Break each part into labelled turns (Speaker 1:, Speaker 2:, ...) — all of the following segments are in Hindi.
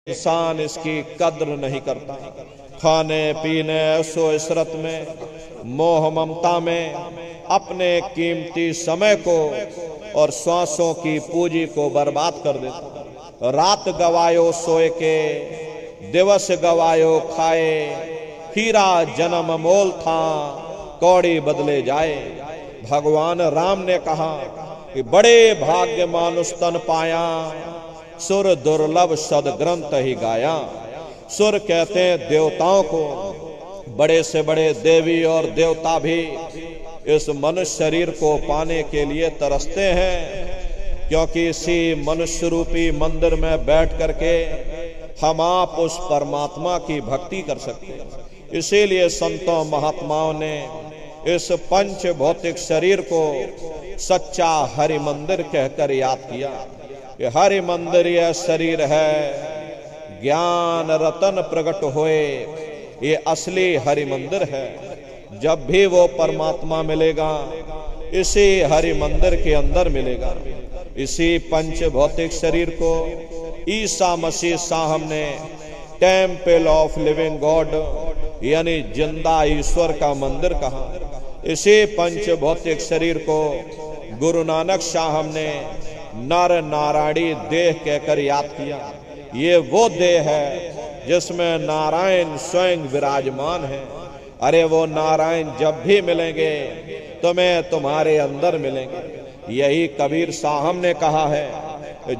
Speaker 1: इंसान इसकी कद्र नहीं करता। खाने पीने ऐशो इशरत में, मोह ममता में अपने कीमती समय को और श्वासों की पूंजी को बर्बाद कर देता। रात गवायो सोए के, दिवस गवायो खाए, हीरा जन्म मोल था कौड़ी बदले जाए। भगवान राम ने कहा कि बड़े भाग्य मानुष तन पाया, सुर दुर्लभ सदग्रंथ ही गाया। सुर कहते हैं देवताओं को, बड़े से बड़े देवी और देवता भी इस मनुष्य शरीर को पाने के लिए तरसते हैं, क्योंकि इसी मनुष्य रूपी मंदिर में बैठ करके हम आप उस परमात्मा की भक्ति कर सकते हैं। इसीलिए संतों महात्माओं ने इस पंच भौतिक शरीर को सच्चा हरि मंदिर कहकर याद किया। ये हरि मंदिर यह शरीर है, ज्ञान रतन प्रकट होए, ये असली हरि मंदिर है। जब भी वो परमात्मा मिलेगा इसी हरि मंदिर के अंदर मिलेगा। इसी पंच भौतिक शरीर को ईसा मसीह साहब ने टेम्पल ऑफ लिविंग गॉड यानी जिंदा ईश्वर का मंदिर कहा। इसी पंच भौतिक शरीर को गुरु नानक साहब ने नर नारायणी देह कहकर याद किया। ये वो देह है जिसमें नारायण स्वयं विराजमान है। अरे वो नारायण जब भी मिलेंगे तुम्हें तुम्हारे अंदर मिलेंगे। यही कबीर साहब ने कहा है,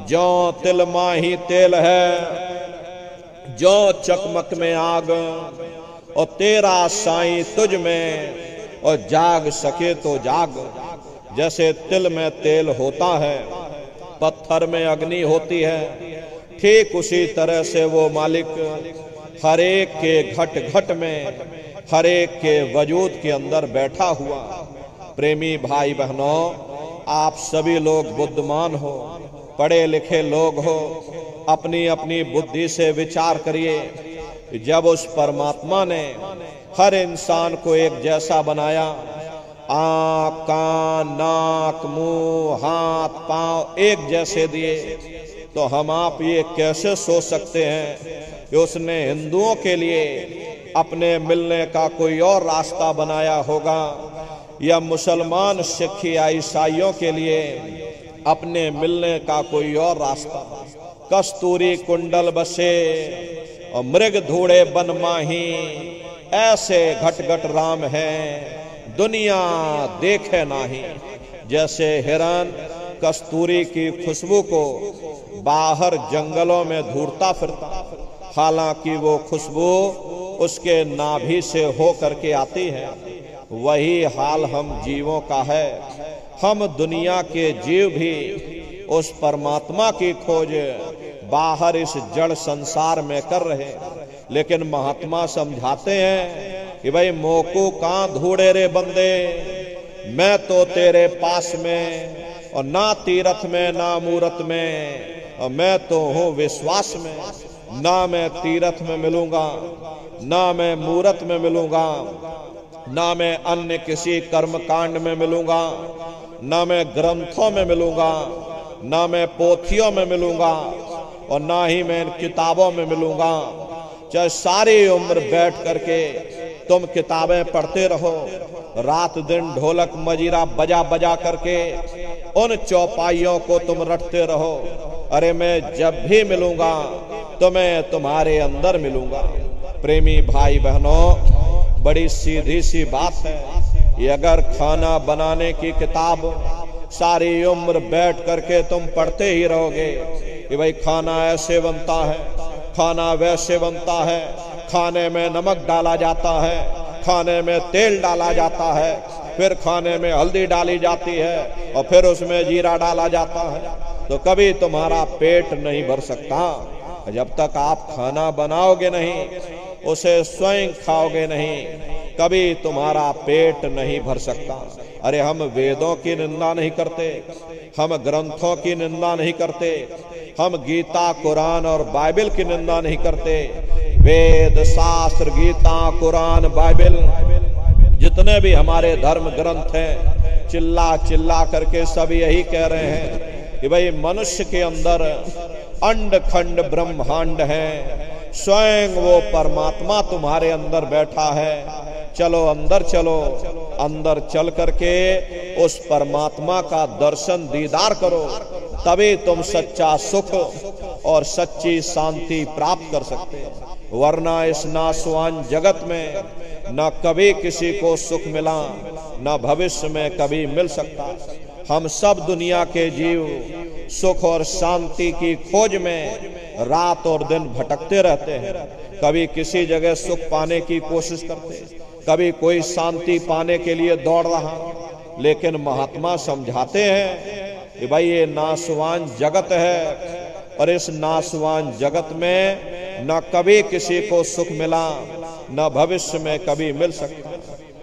Speaker 1: जो तिल माही तेल है, जो चकमक में आग, और तेरा साईं तुझ में, और जाग सके तो जाग। जैसे तिल में तेल होता है, पत्थर में अग्नि होती है, ठीक उसी तरह से वो मालिक हर एक के घट घट में, हर एक के वजूद के अंदर बैठा हुआ। प्रेमी भाई बहनों, आप सभी लोग बुद्धिमान हो, पढ़े लिखे लोग हो, अपनी अपनी बुद्धि से विचार करिए। जब उस परमात्मा ने हर इंसान को एक जैसा बनाया, आँख, कान, नाक, मुंह, हाथ, पांव एक जैसे दिए, तो हम आप ये कैसे सोच सकते हैं कि उसने हिंदुओं के लिए अपने मिलने का कोई और रास्ता बनाया होगा, या मुसलमान, सिख या ईसाइयों के लिए अपने मिलने का कोई और रास्ता। कस्तूरी कुंडल बसे और मृग धूड़े बन माही, ऐसे घट घट राम है दुनिया देखे नाही। जैसे हिरन कस्तूरी की खुशबू को बाहर जंगलों में ढूंढता फिरता, हालांकि वो खुशबू उसके नाभि से हो करके आती है। वही हाल हम जीवों का है। हम दुनिया के जीव भी उस परमात्मा की खोज बाहर इस जड़ संसार में कर रहे, लेकिन महात्मा समझाते हैं कि भाई मोको कहां ढूंढे रे बंदे, मैं तो तेरे पास में, और ना तीरथ में ना मूरत में, और मैं तो हूँ विश्वास में। ना मैं तीरथ में मिलूंगा, ना मैं मूरत में मिलूंगा, ना मैं अन्य किसी कर्म कांड में मिलूंगा, ना मैं ग्रंथों में मिलूंगा, ना मैं पोथियों में मिलूंगा, और ना ही मैं किताबों में मिलूंगा। चाहे सारी उम्र बैठ करके तुम किताबें पढ़ते रहो, रात दिन ढोलक मजीरा बजा बजा करके उन चौपाइयों को तुम रटते रहो, अरे मैं जब भी मिलूंगा तो मैं तुम्हारे अंदर मिलूंगा। प्रेमी भाई बहनों, बड़ी सीधी सी बात है। ये अगर खाना बनाने की किताब सारी उम्र बैठ करके तुम पढ़ते ही रहोगे कि भाई खाना ऐसे बनता है, खाना वैसे बनता है, खाने में नमक डाला जाता है, खाने में तेल डाला जाता है, फिर खाने में हल्दी डाली जाती है, और फिर उसमें जीरा डाला जाता है, तो कभी तुम्हारा पेट नहीं भर सकता। जब तक आप खाना बनाओगे नहीं, उसे स्वयं खाओगे नहीं, कभी तुम्हारा पेट नहीं भर सकता। अरे हम वेदों की निंदा नहीं करते, हम ग्रंथों की निंदा नहीं करते, हम गीता, कुरान और बाइबल की निंदा नहीं करते। वेद, शास्त्र, गीता, कुरान, बाइबल, जितने भी हमारे धर्म ग्रंथ हैं, चिल्ला चिल्ला करके सब यही कह रहे हैं कि भाई मनुष्य के अंदर अंड खंड ब्रह्मांड हैं, स्वयं वो परमात्मा तुम्हारे अंदर बैठा है। चलो अंदर चलो, अंदर चल करके उस परमात्मा का दर्शन दीदार करो, तभी तुम सच्चा सुख और सच्ची शांति प्राप्त कर सकते हो। वरना इस नाशवान जगत में न कभी किसी को सुख मिला, न भविष्य में कभी मिल सकता। हम सब दुनिया के जीव सुख और शांति की खोज में रात और दिन भटकते रहते हैं। कभी किसी जगह सुख पाने की कोशिश करते, कभी कोई शांति पाने के लिए दौड़ रहा। लेकिन महात्मा समझाते हैं कि भाई ये नाशवान जगत है, और इस नाशवान जगत में न कभी किसी को सुख मिला, न भविष्य में कभी मिल सकता।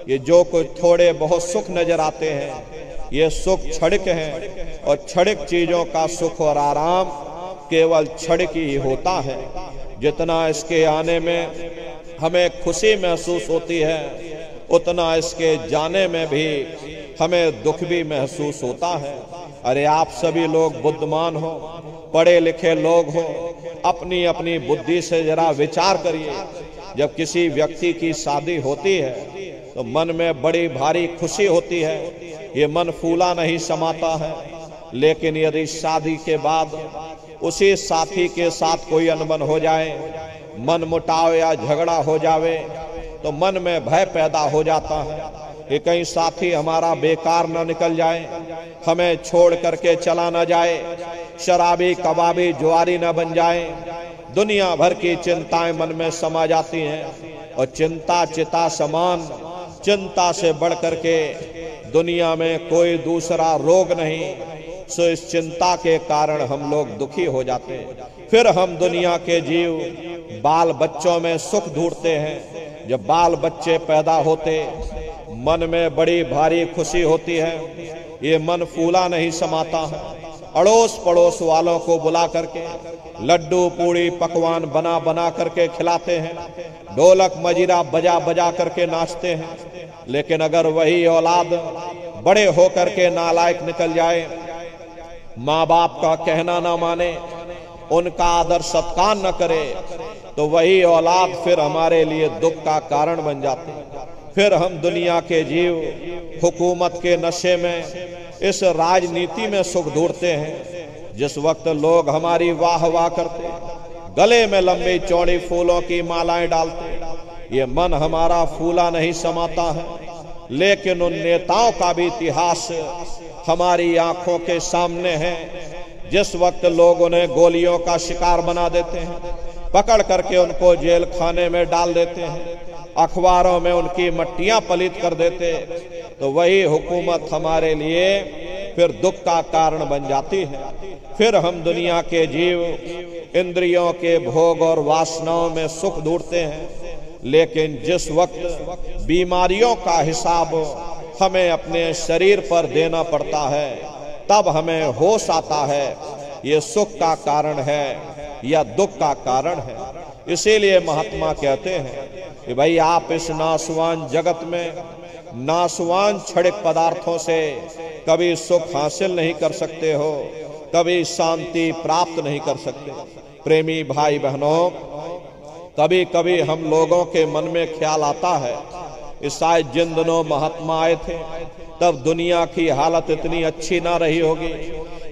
Speaker 1: ये जो कुछ थोड़े बहुत सुख नजर आते हैं, ये सुख क्षणिक हैं, और क्षणिक चीजों का सुख और आराम केवल क्षणिक ही होता है। जितना इसके आने में हमें खुशी महसूस होती है, उतना इसके जाने में भी हमें दुख भी महसूस होता है। अरे आप सभी लोग बुद्धिमान हो, पढ़े लिखे लोग हो, अपनी अपनी बुद्धि से जरा विचार करिए। जब किसी व्यक्ति की शादी होती है तो मन में बड़ी भारी खुशी होती है, ये मन फूला नहीं समाता है। लेकिन यदि शादी के बाद उसी साथी के साथ कोई अनबन हो जाए, मन मुटाव या झगड़ा हो जावे, तो मन में भय पैदा हो जाता है कि कहीं साथी हमारा बेकार न निकल जाए, हमें छोड़ करके चला न जाए, शराबी कबाबी जुआरी न बन जाए। दुनिया भर की चिंताएं मन में समा जाती हैं, और चिंता चिता समान, चिंता से बढ़ करके दुनिया में कोई दूसरा रोग नहीं। सो इस चिंता के कारण हम लोग दुखी हो जाते हैं। फिर हम दुनिया के जीव बाल बच्चों में सुख ढूंढते हैं। जब बाल बच्चे पैदा होते, मन में बड़ी भारी खुशी होती है, ये मन फूला नहीं समाता है। अड़ोस पड़ोस वालों को बुला करके लड्डू पूड़ी पकवान बना बना करके खिलाते हैं, ढोलक मजीरा बजा बजा करके नाचते हैं। लेकिन अगर वही औलाद बड़े होकर के नालायक निकल जाए, माँ बाप का कहना ना माने, उनका आदर सत्कार न करे, तो वही औलाद फिर हमारे लिए दुख का कारण बन जाते हैं। फिर हम दुनिया के जीव हुकूमत के नशे में, इस राजनीति में सुख ढूंढते हैं। जिस वक्त लोग हमारी वाह वाह करते, गले में लंबी चौड़ी फूलों की मालाएं डालते, ये मन हमारा फूला नहीं समाता है। लेकिन उन नेताओं का भी इतिहास हमारी आंखों के सामने है। जिस वक्त लोग उन्हें गोलियों का शिकार बना देते हैं, पकड़ करके उनको जेल खाने में डाल देते हैं, अखबारों में उनकी मट्टियां पलित कर देते, तो वही हुकूमत हमारे लिए फिर दुख का कारण बन जाती है। फिर हम दुनिया के जीव इंद्रियों के भोग और वासनाओं में सुख ढूंढते हैं। लेकिन जिस वक्त बीमारियों का हिसाब हमें अपने शरीर पर देना पड़ता है, तब हमें होश आता है ये सुख का कारण है या दुख का कारण है। इसीलिए महात्मा कहते हैं कि भाई आप इस नाशवान जगत में नाशवान क्षणिक पदार्थों से कभी सुख हासिल नहीं कर सकते हो, कभी शांति प्राप्त नहीं कर सकते। प्रेमी भाई बहनों, कभी कभी हम लोगों के मन में ख्याल आता है कि शायद जिन दिनों महात्मा आए थे तब दुनिया की हालत इतनी अच्छी ना रही होगी,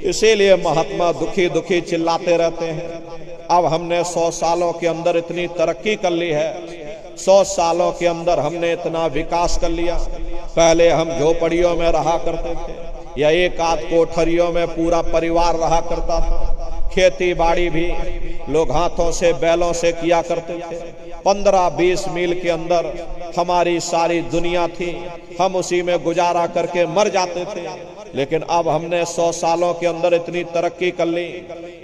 Speaker 1: इसीलिए महात्मा दुखी दुखी चिल्लाते रहते हैं। अब हमने 100 सालों के अंदर इतनी तरक्की कर ली है, 100 सालों के अंदर हमने इतना विकास कर लिया। पहले हम झोपड़ियों में रहा करते थे, या एक आध कोठरियों में पूरा परिवार रहा करता था। खेती बाड़ी भी लोग हाथों से बैलों से किया करते थे। 15-20 मील के अंदर हमारी सारी दुनिया थी, हम उसी में गुजारा करके मर जाते थे। लेकिन अब हमने 100 सालों के अंदर इतनी तरक्की कर ली,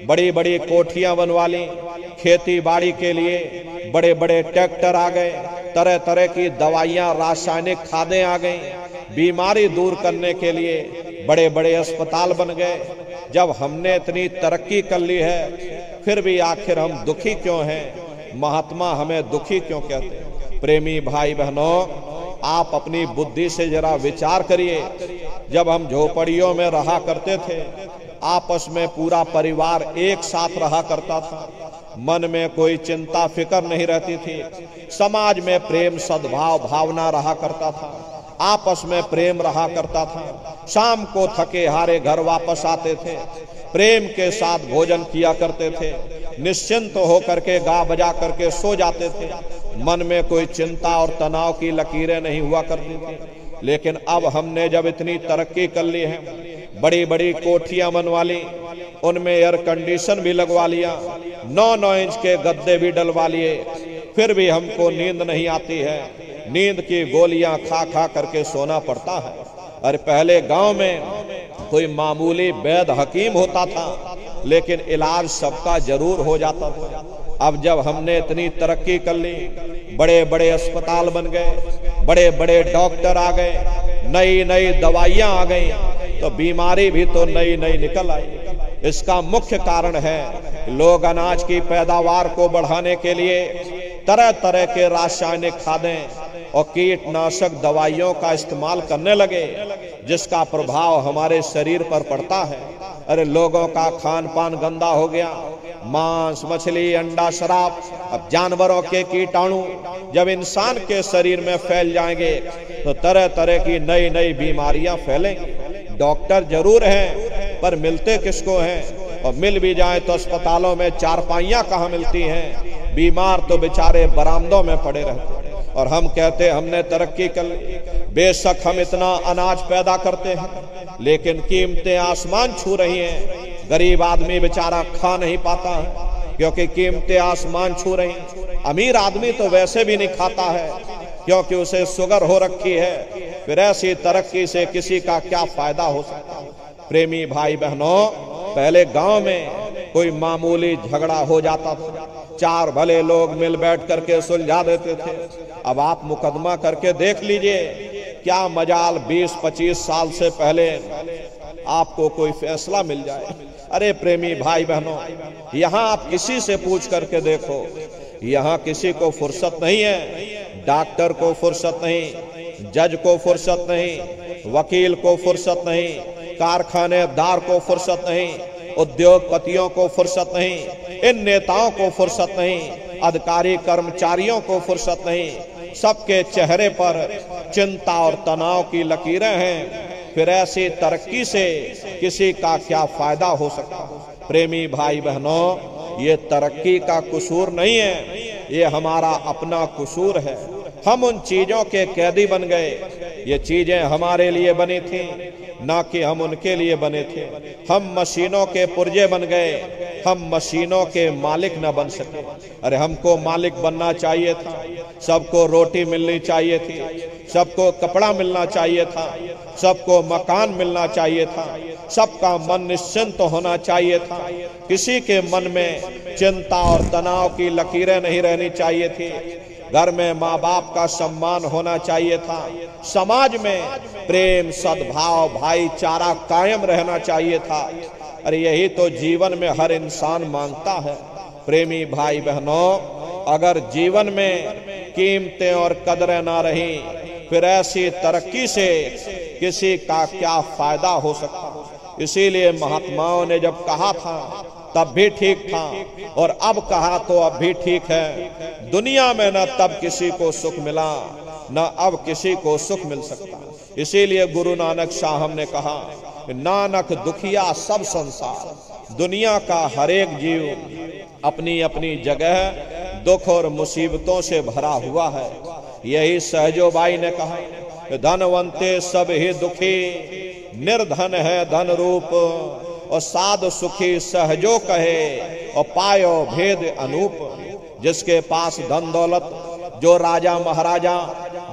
Speaker 1: बड़ी बड़ी कोठियां बनवा ली, खेती बाड़ी के लिए बड़े बड़े ट्रैक्टर आ गए, तरह तरह की दवाइयां रासायनिक खादें आ गई, बीमारी दूर करने के लिए बड़े बड़े अस्पताल बन गए। जब हमने इतनी तरक्की कर ली है, फिर भी आखिर हम दुखी क्यों हैं? महात्मा हमें दुखी क्यों कहते हैं? प्रेमी भाई बहनों, आप अपनी बुद्धि से जरा विचार करिए। जब हम झोपड़ियों में रहा करते थे आपस में पूरा परिवार एक साथ रहा करता था, मन में कोई चिंता फिक्र नहीं रहती थी, समाज में प्रेम सद्भाव भावना रहा करता था, आपस में प्रेम रहा करता था। शाम को थके हारे घर वापस आते थे, प्रेम के साथ भोजन किया करते थे, निश्चिंत होकर के गा बजा करके सो जाते थे, मन में कोई चिंता और तनाव की लकीरें नहीं हुआ करती थी। लेकिन अब हमने जब इतनी तरक्की कर ली है, बड़ी बड़ी कोठियां बनवा ली, उनमें एयर कंडीशन भी लगवा लिया, 9-9 इंच के गद्दे भी डलवा लिए, फिर भी हमको नींद नहीं आती है, नींद की गोलियां खा खा करके सोना पड़ता है। अरे पहले गांव में कोई मामूली वैद्य हकीम होता था, लेकिन इलाज सबका जरूर हो जाता था। अब जब हमने इतनी तरक्की कर ली, बड़े बड़े अस्पताल बन गए, बड़े बड़े डॉक्टर आ गए, नई नई दवाइयां आ गई, तो बीमारी भी तो नई नई निकल आई। इसका मुख्य कारण है लोग अनाज की पैदावार को बढ़ाने के लिए तरह तरह के रासायनिक खादें और कीटनाशक दवाइयों का इस्तेमाल करने लगे, जिसका प्रभाव हमारे शरीर पर पड़ता है। अरे लोगों का खान पान गंदा हो गया, मांस मछली अंडा शराब। अब जानवरों के कीटाणु जब इंसान के शरीर में फैल जाएंगे तो तरह तरह की नई नई बीमारियां फैलेंगी। डॉक्टर जरूर हैं, पर मिलते किसको हैं, और मिल भी जाए तो अस्पतालों में चारपाइयां कहाँ मिलती हैं, बीमार तो बेचारे बरामदों में पड़े रहते। और हम कहते हमने तरक्की कर ली। बेशक हम इतना अनाज पैदा करते हैं, लेकिन कीमतें आसमान छू रही हैं। गरीब आदमी बेचारा खा नहीं पाता है, क्योंकि कीमतें आसमान छू रही हैं। अमीर आदमी तो वैसे भी नहीं खाता है, क्योंकि उसे शुगर हो रखी है। फिर ऐसी तरक्की से किसी का क्या फायदा हो सकता है। प्रेमी भाई बहनों, पहले गांव में कोई मामूली झगड़ा हो जाता था, चार भले लोग मिल बैठ करके सुलझा देते थे। अब आप मुकदमा करके देख लीजिए, क्या मजाल 20-25 साल से पहले आपको कोई फैसला मिल जाए। अरे प्रेमी भाई बहनों, यहाँ आप किसी से पूछ करके देखो, यहाँ किसी को फुर्सत नहीं है। डॉक्टर को फुर्सत नहीं, जज को फुर्सत नहीं, वकील को फुर्सत नहीं, कारखानेदार को फुर्सत नहीं, उद्योगपतियों को फुर्सत नहीं, इन नेताओं को फुर्सत नहीं, अधिकारी कर्मचारियों को फुर्सत नहीं। सबके चेहरे पर चिंता और तनाव की लकीरें हैं। फिर ऐसी तरक्की से किसी का क्या फायदा हो सकता। प्रेमी भाई बहनों, ये तरक्की का कसूर नहीं है, ये हमारा अपना कसूर है। हम उन चीजों के कैदी बन गए। ये चीजें हमारे लिए बनी थी, ना कि हम उनके लिए बने थे। हम मशीनों के पुर्जे बन गए, हम मशीनों के मालिक न बन सके। अरे हमको मालिक बनना चाहिए था, सबको रोटी मिलनी चाहिए थी, सबको कपड़ा मिलना चाहिए था, सबको मकान मिलना चाहिए था, सबका मन निश्चिंत होना चाहिए था, किसी के मन में चिंता और तनाव की लकीरें नहीं रहनी चाहिए थी। घर में माँ बाप का सम्मान होना चाहिए था, समाज में प्रेम सद्भाव भाईचारा कायम रहना चाहिए था। अरे यही तो जीवन में हर इंसान मांगता है। प्रेमी भाई बहनों, अगर जीवन में कीमतें और कदरें ना रही, फिर ऐसी तरक्की से किसी का क्या फायदा हो सकता। इसीलिए महात्माओं ने जब कहा था तब भी ठीक था, और अब कहा तो अब भी ठीक है। दुनिया में न तब किसी को सुख मिला, न अब किसी को सुख मिल सकता। इसीलिए गुरु नानक साहब ने कहा, नानक दुखिया सब संसार। दुनिया का हर एक जीव अपनी अपनी जगह दुख और मुसीबतों से भरा हुआ है। यही सहजोबाई ने कहा, धनवंते सब ही दुखी, निर्धन है धन रूप, और साध सुखी सहजो कहे, और पायो भेद अनूप। जिसके पास धन दौलत, जो राजा महाराजा,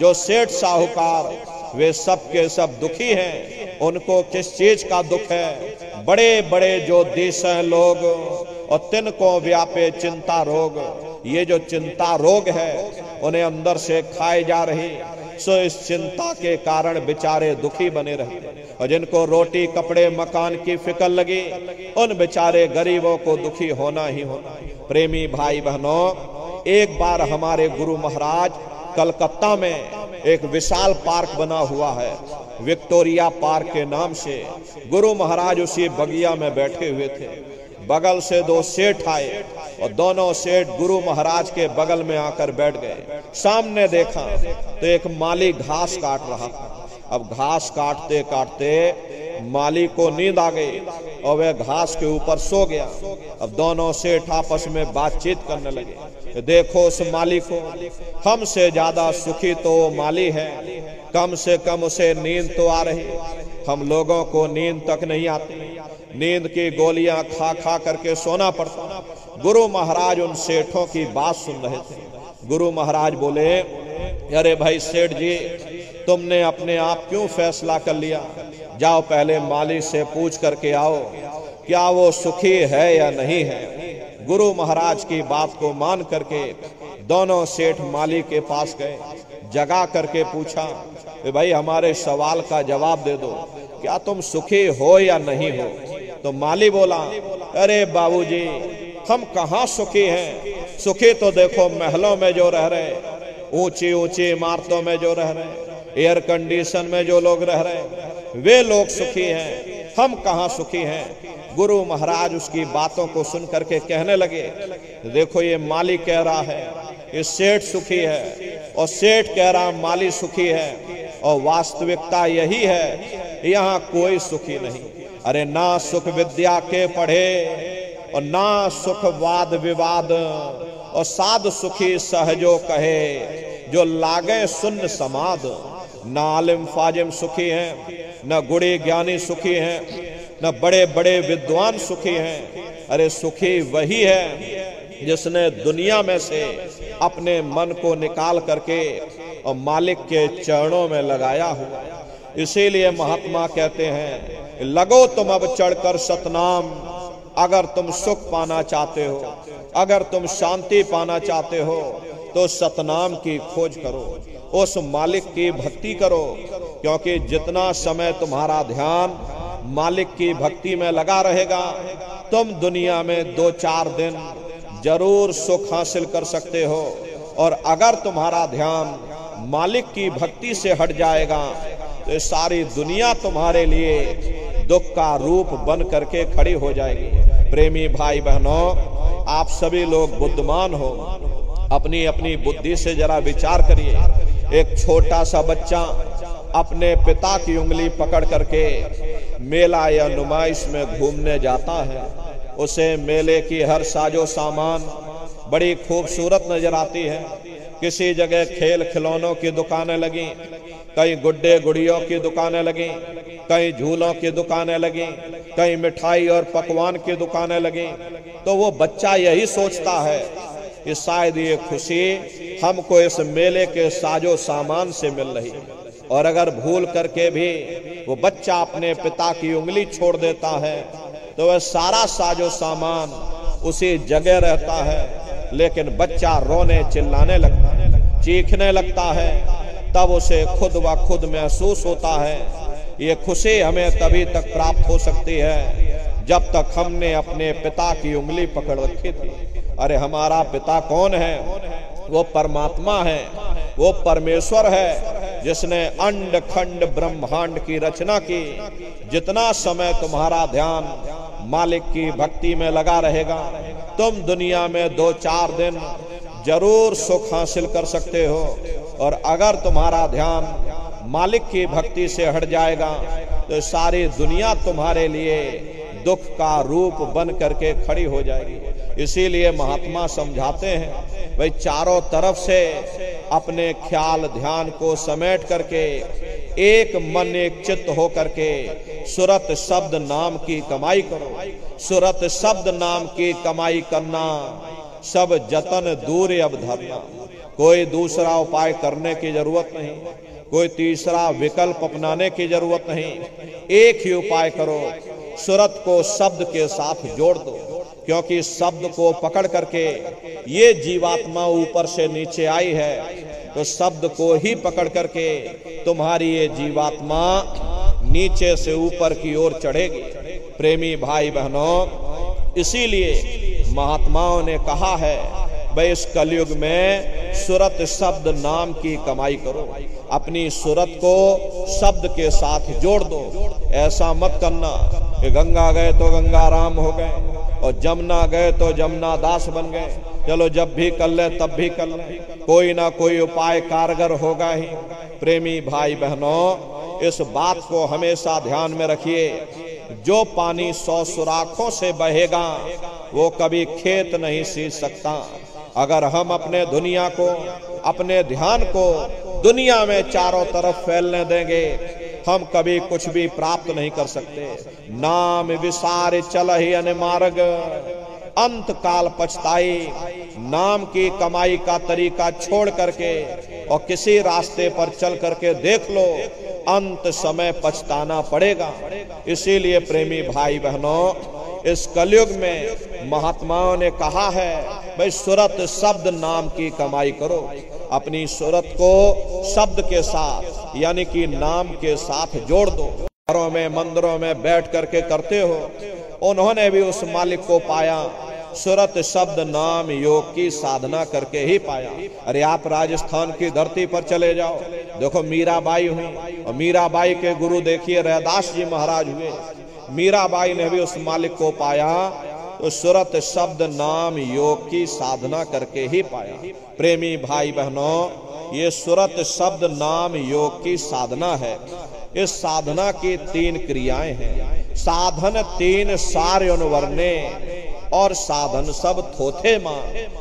Speaker 1: जो सेठ साहूकार, वे सब के सब दुखी हैं। उनको किस चीज का दुख है? बड़े बड़े जो देश हैं लोग, और तिनको व्यापे चिंता रोग। ये जो चिंता रोग है, उन्हें अंदर से खाए जा रही, सो इस चिंता के कारण बेचारे दुखी बने रहते। और जिनको रोटी कपड़े मकान की फिक्र लगी, उन बेचारे गरीबों को दुखी होना ही होना। प्रेमी भाई बहनों, एक बार हमारे गुरु महाराज कलकत्ता में एक विशाल पार्क बना हुआ है, विक्टोरिया पार्क के नाम से। गुरु महाराज उसी बगिया में बैठे हुए थे। बगल से दो सेठ आए और दोनों सेठ गुरु महाराज के बगल में आकर बैठ गए। सामने देखा तो एक माली घास काट रहा था। अब घास काटते काटते माली को नींद आ गई और वह घास के ऊपर सो गया। अब दोनों सेठ आपस में बातचीत करने लगे। देखो उस माली को, हमसे ज्यादा सुखी तो वो माली है, कम से कम उसे नींद तो आ रही, हम लोगों को नींद तक नहीं आती। नींद की गोलियां खा खा करके सोना पड़ता। गुरु महाराज उन सेठों की बात सुन रहे थे। गुरु महाराज बोले, अरे भाई सेठ जी, तुमने अपने आप क्यों फैसला कर लिया? जाओ पहले माली से पूछ करके आओ क्या वो सुखी है या नहीं है। गुरु महाराज की बात को मान करके दोनों सेठ माली के पास गए। जगा करके पूछा, भाई हमारे सवाल का जवाब दे दो, क्या तुम सुखी हो या नहीं हो? तो माली बोला, अरे बाबूजी, हम कहाँ सुखी हैं? सुखी तो देखो महलों में जो रह रहे, ऊंची ऊंची इमारतों में जो रह रहे, एयर कंडीशन में जो लोग रह रहे, वे लोग सुखी हैं, हम कहाँ सुखी हैं। गुरु महाराज उसकी बातों को सुन करके कहने लगे, देखो ये माली कह रहा है ये सेठ सुखी है, और सेठ कह रहा माली सुखी है, और वास्तविकता यही है, यहाँ कोई सुखी नहीं। अरे ना सुख विद्या के पढ़े और ना सुख वाद विवाद, और साध सुखी सहजो कहे जो लागे सुन्न समाद। न आलिम फाजिम सुखी हैं, न गुणी ज्ञानी सुखी हैं, न बड़े बड़े विद्वान सुखी हैं। अरे सुखी वही है जिसने दुनिया में से अपने मन को निकाल करके और मालिक के चरणों में लगाया हुआ। इसीलिए महात्मा कहते हैं, लगो तुम अब चढ़कर सतनाम। अगर तुम सुख पाना चाहते हो, अगर तुम शांति पाना चाहते हो, तो सतनाम की खोज करो, उस मालिक की भक्ति करो। क्योंकि जितना समय तुम्हारा ध्यान मालिक की भक्ति में लगा रहेगा, तुम दुनिया में 2-4 दिन जरूर सुख हासिल कर सकते हो। और अगर तुम्हारा ध्यान मालिक की भक्ति से हट जाएगा, तो सारी दुनिया तुम्हारे लिए दुख का रूप बन करके खड़ी हो जाएगी। प्रेमी भाई बहनों, आप सभी लोग बुद्धिमान हो, अपनी अपनी बुद्धि से जरा विचार करिए। एक छोटा सा बच्चा अपने पिता की उंगली पकड़ करके मेला या नुमाइश में घूमने जाता है। उसे मेले की हर साजो सामान बड़ी खूबसूरत नजर आती है। किसी जगह खेल खिलौनों की दुकानें लगी, कहीं गुड्डे गुड़ियों की दुकानें लगी, कहीं झूलों की दुकानें लगी, कहीं मिठाई और पकवान की दुकानें लगी। तो वो बच्चा यही सोचता है कि शायद ये खुशी हमको इस मेले के साजो सामान से मिल रही। और अगर भूल करके भी वो बच्चा अपने पिता की उंगली छोड़ देता है, तो वह सारा साजो सामान उसी जगह रहता है, लेकिन बच्चा रोने चिल्लाने लगता है, चीखने लगता है। तब उसे खुद व खुद महसूस होता है ये खुशी हमें तभी तक प्राप्त हो सकती है जब तक हमने अपने पिता की उंगली पकड़ रखी थी। अरे हमारा पिता कौन है? वो परमात्मा है, वो परमेश्वर है जिसने अंड खंड ब्रह्मांड की रचना की। जितना समय तुम्हारा ध्यान मालिक की भक्ति में लगा रहेगा, तुम दुनिया में 2-4 दिन जरूर सुख हासिल कर सकते हो। और अगर तुम्हारा ध्यान मालिक की भक्ति से हट जाएगा, तो सारी दुनिया तुम्हारे लिए दुख का रूप बन करके खड़ी हो जाएगी। इसीलिए महात्मा समझाते हैं, भाई चारों तरफ से अपने ख्याल ध्यान को समेट करके एक मन एक चित्त हो करके सुरत शब्द नाम की कमाई करो। सुरत शब्द नाम की कमाई करना, सब जतन दूर अब धरना। कोई दूसरा उपाय करने की जरूरत नहीं, कोई तीसरा विकल्प अपनाने की जरूरत नहीं। एक ही उपाय करो, सुरत को शब्द के साथ जोड़ दो। क्योंकि शब्द को पकड़ करके ये जीवात्मा ऊपर से नीचे आई है, तो शब्द को ही पकड़ करके तुम्हारी ये जीवात्मा नीचे से ऊपर की ओर चढ़ेगी। प्रेमी भाई बहनों, इसीलिए महात्माओं ने कहा है, भाई इस कलयुग में सूरत शब्द नाम की कमाई करो, अपनी सूरत को शब्द के साथ जोड़ दो। ऐसा मत करना कि गंगा गए तो गंगा राम हो गए और जमुना गए तो जमुना दास बन गए। चलो जब भी कर ले तब भी कर ले, कोई ना कोई उपाय कारगर होगा ही। प्रेमी भाई बहनों, इस बात को हमेशा ध्यान में रखिए, जो पानी 100 सुराखों से बहेगा वो कभी खेत नहीं सींच सकता। अगर हम अपने दुनिया को, अपने ध्यान को दुनिया में चारों तरफ फैलने देंगे, हम कभी कुछ भी प्राप्त नहीं कर सकते। नाम विसार चल ही अनमार्ग, अंत काल पछताई। नाम की कमाई का तरीका छोड़ करके और किसी रास्ते पर चल करके देख लो, अंत समय पछताना पड़ेगा। इसीलिए प्रेमी भाई बहनों, इस कलयुग में महात्माओं ने कहा है, भाई सूरत शब्द नाम की कमाई करो। अपनी सूरत को शब्द के साथ यानी कि नाम के साथ जोड़ दो। घरों में मंदिरों में बैठ करके करते हो, उन्होंने भी उस मालिक को पाया, सूरत शब्द नाम योग की साधना करके ही पाया। अरे आप राजस्थान की धरती पर चले जाओ, देखो मीराबाई हुई, और मीराबाई के गुरु देखिए रैदास जी महाराज हुए। मीराबाई ने भी उस मालिक को पाया, तो सूरत शब्द नाम योग की साधना करके ही पाया। प्रेमी भाई बहनों, ये सूरत शब्द नाम योग की साधना है। इस साधना की 3 क्रियाएं हैं। साधन 3 सार्य वर्णे और साधन सब थोथे मां।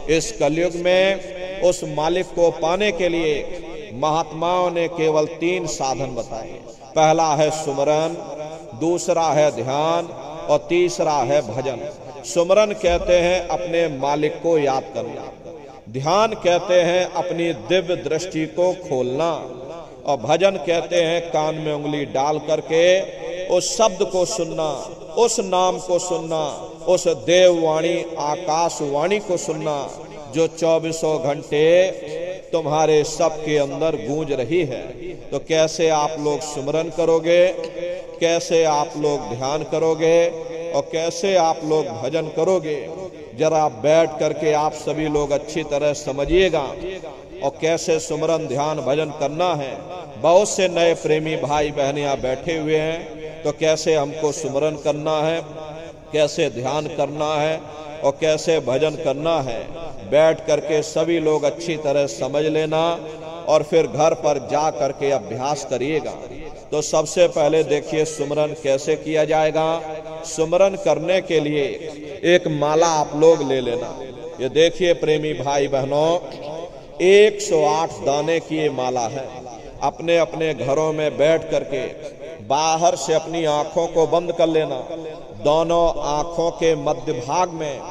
Speaker 1: इस कलयुग में उस मालिक को पाने के लिए महात्माओं ने केवल 3 साधन बताए। पहला है सुमरन, दूसरा है ध्यान और तीसरा है भजन। सुमरन कहते हैं अपने मालिक को याद करना, ध्यान कहते हैं अपनी दिव्य दृष्टि को खोलना, और भजन कहते हैं कान में उंगली डाल करके उस शब्द को सुनना, उस नाम को सुनना, उस देववाणी आकाशवाणी को सुनना जो 24 घंटे तुम्हारे सबके अंदर गूंज रही है। तो कैसे आप लोग सुमरन करोगे, कैसे आप लोग ध्यान करोगे और कैसे आप लोग भजन करोगे, जरा बैठ करके आप सभी लोग अच्छी तरह समझिएगा। और कैसे सुमरन ध्यान भजन करना है। बहुत से नए प्रेमी भाई बहन यहाँ बैठे हुए हैं, तो कैसे हमको सुमरन करना है, कैसे ध्यान करना है और कैसे भजन करना है, बैठ करके सभी लोग अच्छी तरह समझ लेना और फिर घर पर जा करके अभ्यास करिएगा। तो सबसे पहले देखिए सुमरन कैसे किया जाएगा। सुमरन करने के लिए एक माला आप लोग ले लेना। ये देखिए प्रेमी भाई बहनों, 108 दाने की ये माला है। अपने अपने घरों में बैठ करके बाहर से अपनी आंखों को बंद कर लेना। दोनों आंखों के मध्य भाग में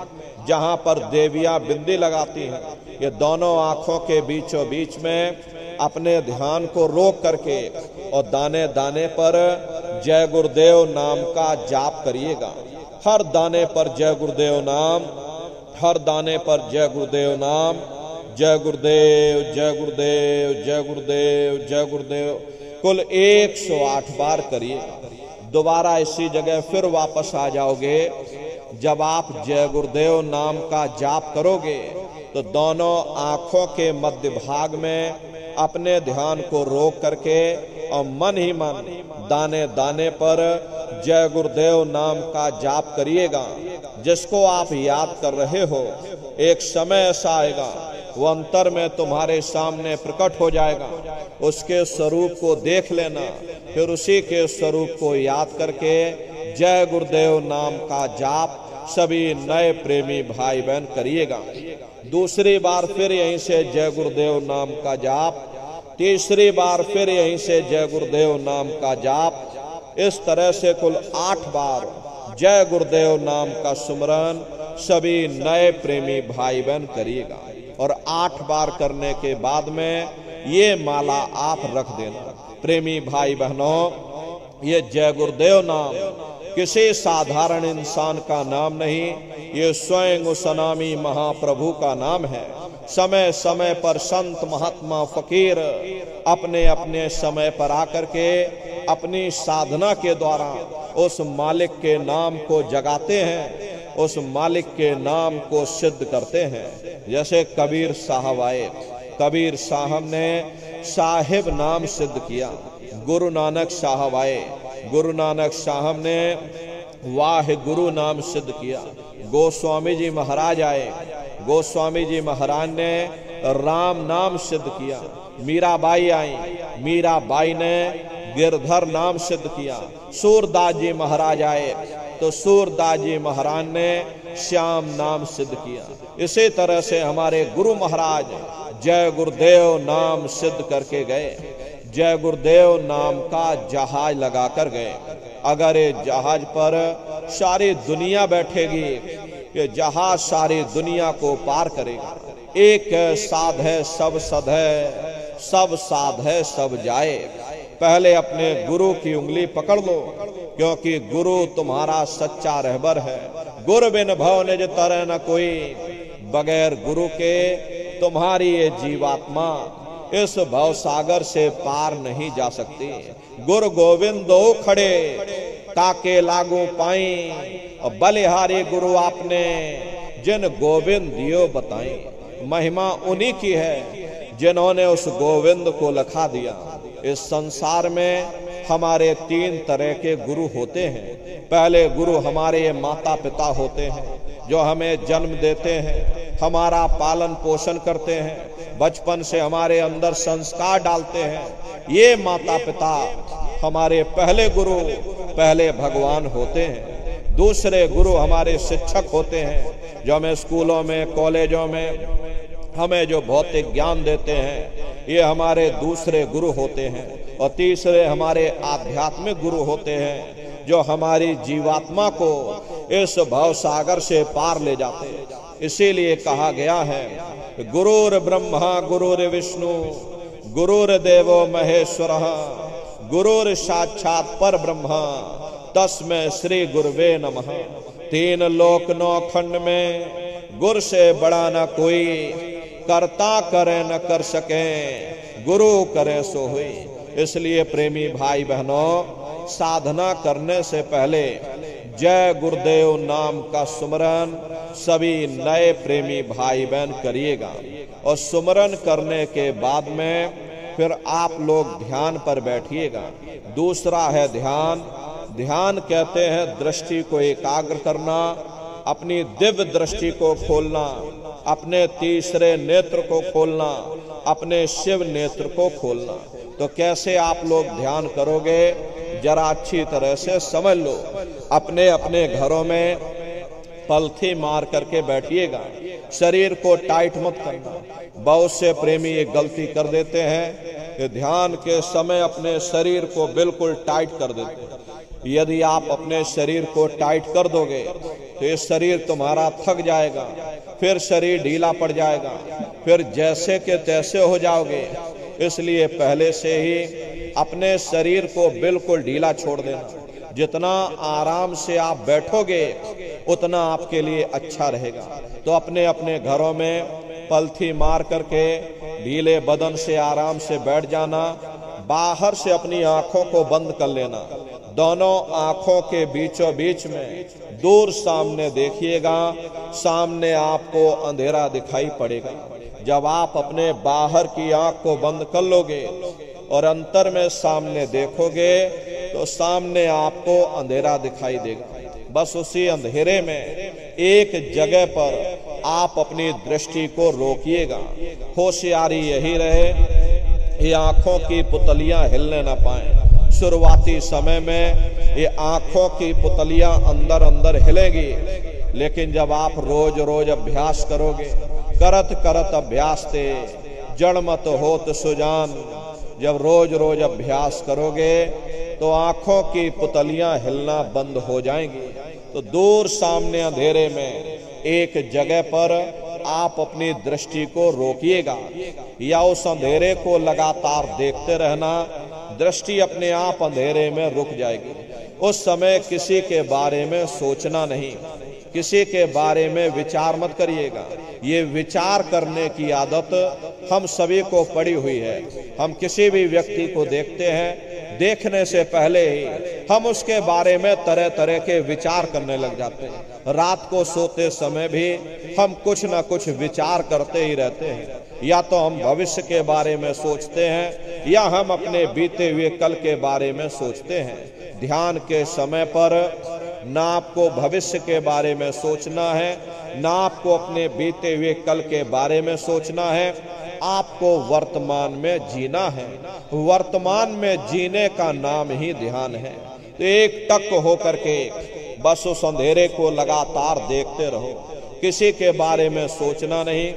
Speaker 1: जहां पर देवियां बिंदी लगाती हैं, ये दोनों आंखों के बीचों बीच में अपने ध्यान को रोक करके और दाने दाने पर जय गुरुदेव नाम का जाप करिएगा। हर दाने पर जय गुरुदेव नाम, हर दाने पर जय गुरुदेव नाम, जय गुरुदेव जय गुरुदेव जय गुरुदेव जय गुरुदेव, कुल 108 बार करिएगा। दोबारा इसी जगह फिर वापस आ जाओगे। जब आप जय गुरुदेव नाम का जाप करोगे तो दोनों आंखों के मध्य भाग में अपने ध्यान को रोक करके और मन ही मन दाने दाने पर जय गुरुदेव नाम का जाप करिएगा। जिसको आप याद कर रहे हो, एक समय ऐसा आएगा वो अंतर में तुम्हारे सामने प्रकट हो जाएगा। उसके स्वरूप को देख लेना, फिर उसी के स्वरूप को याद करके जय गुरुदेव नाम का जाप सभी नए प्रेमी भाई बहन करिएगा। दूसरी बार फिर यहीं से जय गुरुदेव नाम का जाप, तीसरी बार फिर यहीं से जय गुरुदेव नाम का जाप। इस तरह से कुल 8 बार जय गुरुदेव नाम का सुमरन सभी नए प्रेमी भाई बहन करिएगा। और 8 बार करने के बाद में ये माला आप रख देना। प्रेमी भाई बहनों, ये जय गुरुदेव नाम किसी साधारण इंसान का नाम नहीं, ये स्वयं उस अनामी महाप्रभु का नाम है। समय समय पर संत महात्मा फकीर अपने अपने समय पर आकर के अपनी साधना के द्वारा उस मालिक के नाम को जगाते हैं, उस मालिक के नाम को सिद्ध करते हैं। जैसे कबीर साहब आए, कबीर साहब ने साहिब नाम सिद्ध किया। गुरु नानक साहब आए, गुरु नानक साहब ने वाह गुरु नाम सिद्ध किया। गोस्वामी जी महाराज आए, गोस्वामी जी महाराज ने राम नाम सिद्ध किया। मीराबाई आई, मीराबाई ने गिरधर नाम सिद्ध किया। सूरदास जी महाराज आए तो सूरदास जी महाराज ने श्याम नाम सिद्ध किया। इसी तरह से हमारे गुरु महाराज जय गुरुदेव नाम सिद्ध करके गए। जय गुरुदेव नाम का जहाज लगा कर गए। अगर ये जहाज पर सारी दुनिया बैठेगी, ये जहाज सारी दुनिया को पार करेगा। एक साध है सब सध है, सब साध है सब जाए। पहले अपने गुरु की उंगली पकड़ लो, क्योंकि गुरु तुम्हारा सच्चा रहबर है। गुरु बिन भव निज तरह न कोई, बगैर गुरु के तुम्हारी ये जीवात्मा इस भव सागर से पार नहीं जा सकती। गुरु गोविंद दो खड़े ताके लागू पाई, और बलिहारी गुरु आपने जिन गोविंद दियो बताई। महिमा उन्हीं की है जिन्होंने उस गोविंद को लखा दिया। इस संसार में हमारे तीन तरह के गुरु होते हैं। पहले गुरु हमारे माता पिता होते हैं, जो हमें जन्म देते हैं, हमारा पालन पोषण करते हैं, बचपन से हमारे अंदर संस्कार डालते हैं। ये माता पिता हमारे पहले गुरु, पहले भगवान होते हैं। दूसरे गुरु हमारे शिक्षक होते हैं, जो हमें स्कूलों में कॉलेजों में हमें जो भौतिक ज्ञान देते हैं, ये हमारे दूसरे गुरु होते हैं। और तीसरे हमारे आध्यात्मिक गुरु होते हैं, जो हमारी जीवात्मा को इस भव सागर से पार ले जाते हैं। इसीलिए कहा गया है, गुरुर ब्रह्मा गुरुर विष्णु गुरुर्देवो महेश्वरः गुरुर साक्षात् पर ब्रह्मा तस्मै श्री गुरुवे नमः। तीन लोक नौ खंड में गुरु से बड़ा न कोई, करता करे न कर सके, गुरु करे सो हुई। इसलिए प्रेमी भाई बहनों, साधना करने से पहले जय गुरुदेव नाम का सुमरन सभी नए प्रेमी भाई बहन करिएगा। और सुमरन करने के बाद में फिर आप लोग ध्यान पर बैठिएगा। दूसरा है ध्यान। ध्यान कहते हैं दृष्टि को एकाग्र करना, अपनी दिव्य दृष्टि को खोलना, अपने तीसरे नेत्र को खोलना, अपने शिव नेत्र को खोलना। तो कैसे आप लोग ध्यान करोगे, जरा अच्छी तरह से समझ लो। अपने अपने घरों में पलथी मार करके बैठिएगा। शरीर को टाइट मत करना। बहुत से प्रेमी ये गलती कर देते हैं कि ध्यान के समय अपने शरीर को बिल्कुल टाइट कर देते हैं। यदि आप अपने शरीर को टाइट कर दोगे तो ये शरीर तुम्हारा थक जाएगा, फिर शरीर ढीला पड़ जाएगा, फिर जैसे के तैसे हो जाओगे। इसलिए पहले से ही अपने शरीर को बिल्कुल ढीला छोड़ देना। जितना आराम से आप बैठोगे उतना आपके लिए अच्छा रहेगा। तो अपने अपने घरों में पलथी मार करके ढीले बदन से आराम से बैठ जाना। बाहर से अपनी आंखों को बंद कर लेना। दोनों आंखों के बीचों बीच में दूर सामने देखिएगा, सामने आपको अंधेरा दिखाई पड़ेगा। जब आप अपने बाहर की आंख को बंद कर लोगे और अंतर में सामने देखोगे तो सामने आपको अंधेरा दिखाई देगा। बस उसी अंधेरे में एक जगह पर आप अपनी दृष्टि को रोकिएगा। होशियारी यही रहे, ये आंखों की पुतलियां हिलने न पाएं। शुरुआती समय में ये आंखों की पुतलियां अंदर अंदर हिलेंगी, लेकिन जब आप रोज रोज अभ्यास करोगे, करत करत अभ्यास ते जड़ मत होत सुजान, जब रोज रोज अभ्यास करोगे तो आंखों की पुतलियां हिलना बंद हो जाएंगी। तो दूर सामने अंधेरे में एक जगह पर आप अपनी दृष्टि को रोकिएगा या उस अंधेरे को लगातार देखते रहना। दृष्टि अपने आप अंधेरे में रुक जाएगी। उस समय किसी के बारे में सोचना नहीं, किसी के बारे में विचार मत करिएगा। ये विचार करने की आदत हम सभी को पड़ी हुई है। हम किसी भी व्यक्ति को देखते हैं, देखने से पहले ही हम उसके बारे में तरह तरह के विचार करने लग जाते हैं। रात को सोते समय भी हम कुछ ना कुछ विचार करते ही रहते हैं। या तो हम भविष्य के बारे में सोचते हैं या हम अपने बीते हुए कल के बारे में सोचते हैं। ध्यान के समय पर ना आपको भविष्य के बारे में सोचना है, ना आपको अपने बीते हुए कल के बारे में सोचना है। आपको वर्तमान में जीना है। वर्तमान में जीने का नाम ही ध्यान है। तो एक टक होकर के बस उस अंधेरे को लगातार देखते रहो। किसी के बारे में सोचना नहीं,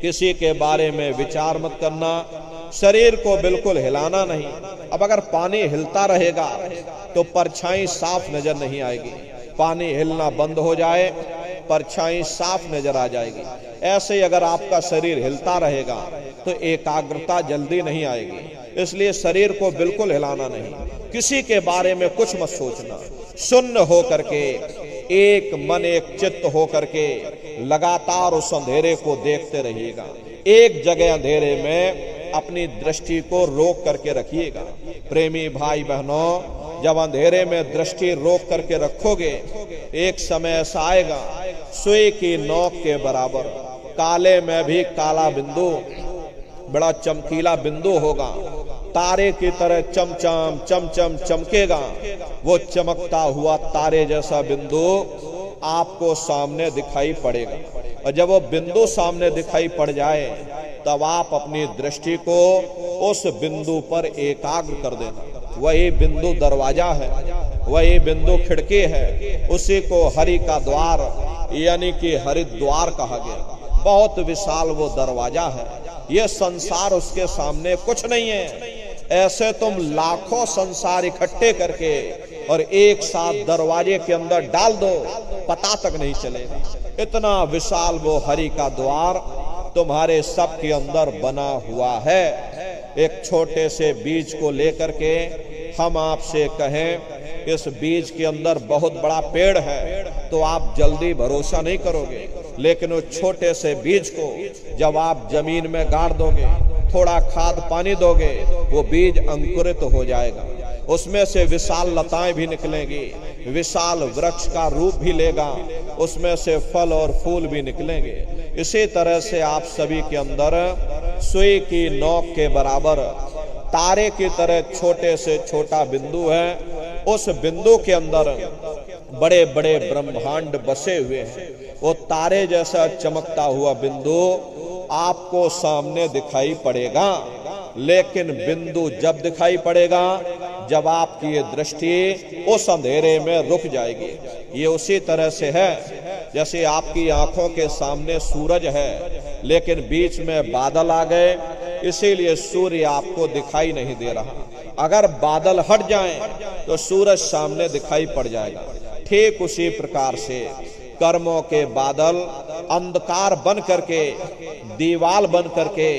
Speaker 1: किसी के बारे में विचार मत करना, शरीर को बिल्कुल हिलाना नहीं। अब अगर पानी हिलता रहेगा तो परछाई साफ नजर नहीं आएगी। पानी हिलना बंद हो जाए, परछाई साफ नजर आ जाएगी। ऐसे ही अगर आपका शरीर हिलता रहेगा तो एकाग्रता जल्दी नहीं आएगी। इसलिए शरीर को बिल्कुल हिलाना नहीं, किसी के बारे में कुछ मत सोचना। शून्य हो करके, एक मन एक चित्त हो करके लगातार उस अंधेरे को देखते रहिएगा। एक जगह अंधेरे में अपनी दृष्टि को रोक करके रखिएगा। प्रेमी भाई बहनों, जब अंधेरे में दृष्टि रोक करके रखोगे, एक समय ऐसा आएगा सुई की नोक के बराबर काले में भी काला बिंदु, बड़ा चमकीला बिंदु होगा, तारे की तरह चमचम चमचम चमकेगा। वो चमकता हुआ तारे जैसा बिंदु आपको सामने दिखाई पड़ेगा। और जब वो बिंदु सामने दिखाई पड़ जाए तब आप अपनी दृष्टि को उस बिंदु पर एकाग्र कर देना। वही बिंदु दरवाजा है, वही बिंदु खिड़की है। उसी को हरि का द्वार यानी कि हरिद्वार कहा गया। बहुत विशाल वो दरवाजा है। ये संसार उसके सामने कुछ नहीं है। ऐसे तुम लाखों संसार इकट्ठे करके और एक साथ दरवाजे के अंदर डाल दो, पता तक नहीं चलेगा। इतना विशाल वो हरि का द्वार तुम्हारे सब के अंदर बना हुआ है। एक छोटे से बीज को लेकर के हम आपसे कहें इस बीज के अंदर बहुत बड़ा पेड़ है, तो आप जल्दी भरोसा नहीं करोगे। लेकिन उस छोटे से बीज को जब आप जमीन में गाड़ दोगे, थोड़ा खाद पानी दोगे, वो बीज अंकुरित हो जाएगा। उसमें से विशाल लताएं भी निकलेंगी, विशाल वृक्ष का रूप भी लेगा, उसमें से फल और फूल भी निकलेंगे। इसी तरह से आप सभी के अंदर सुई की नोक के बराबर तारे की तरह छोटे से छोटा बिंदु है। उस बिंदु के अंदर बड़े बड़े ब्रह्मांड बसे हुए हैं। वो तारे जैसा चमकता हुआ बिंदु आपको सामने दिखाई पड़ेगा। लेकिन बिंदु जब दिखाई पड़ेगा जब आपकी ये दृष्टि उस अंधेरे में रुक जाएगी। ये उसी तरह से है जैसे आपकी आंखों के सामने सूरज है, लेकिन बीच में बादल आ गए, इसीलिए सूर्य आपको दिखाई नहीं दे रहा। अगर बादल हट जाएं तो सूरज सामने दिखाई पड़ जाएगा। ठीक उसी प्रकार से कर्मों के बादल अंधकार बन करके, दीवाल बन करके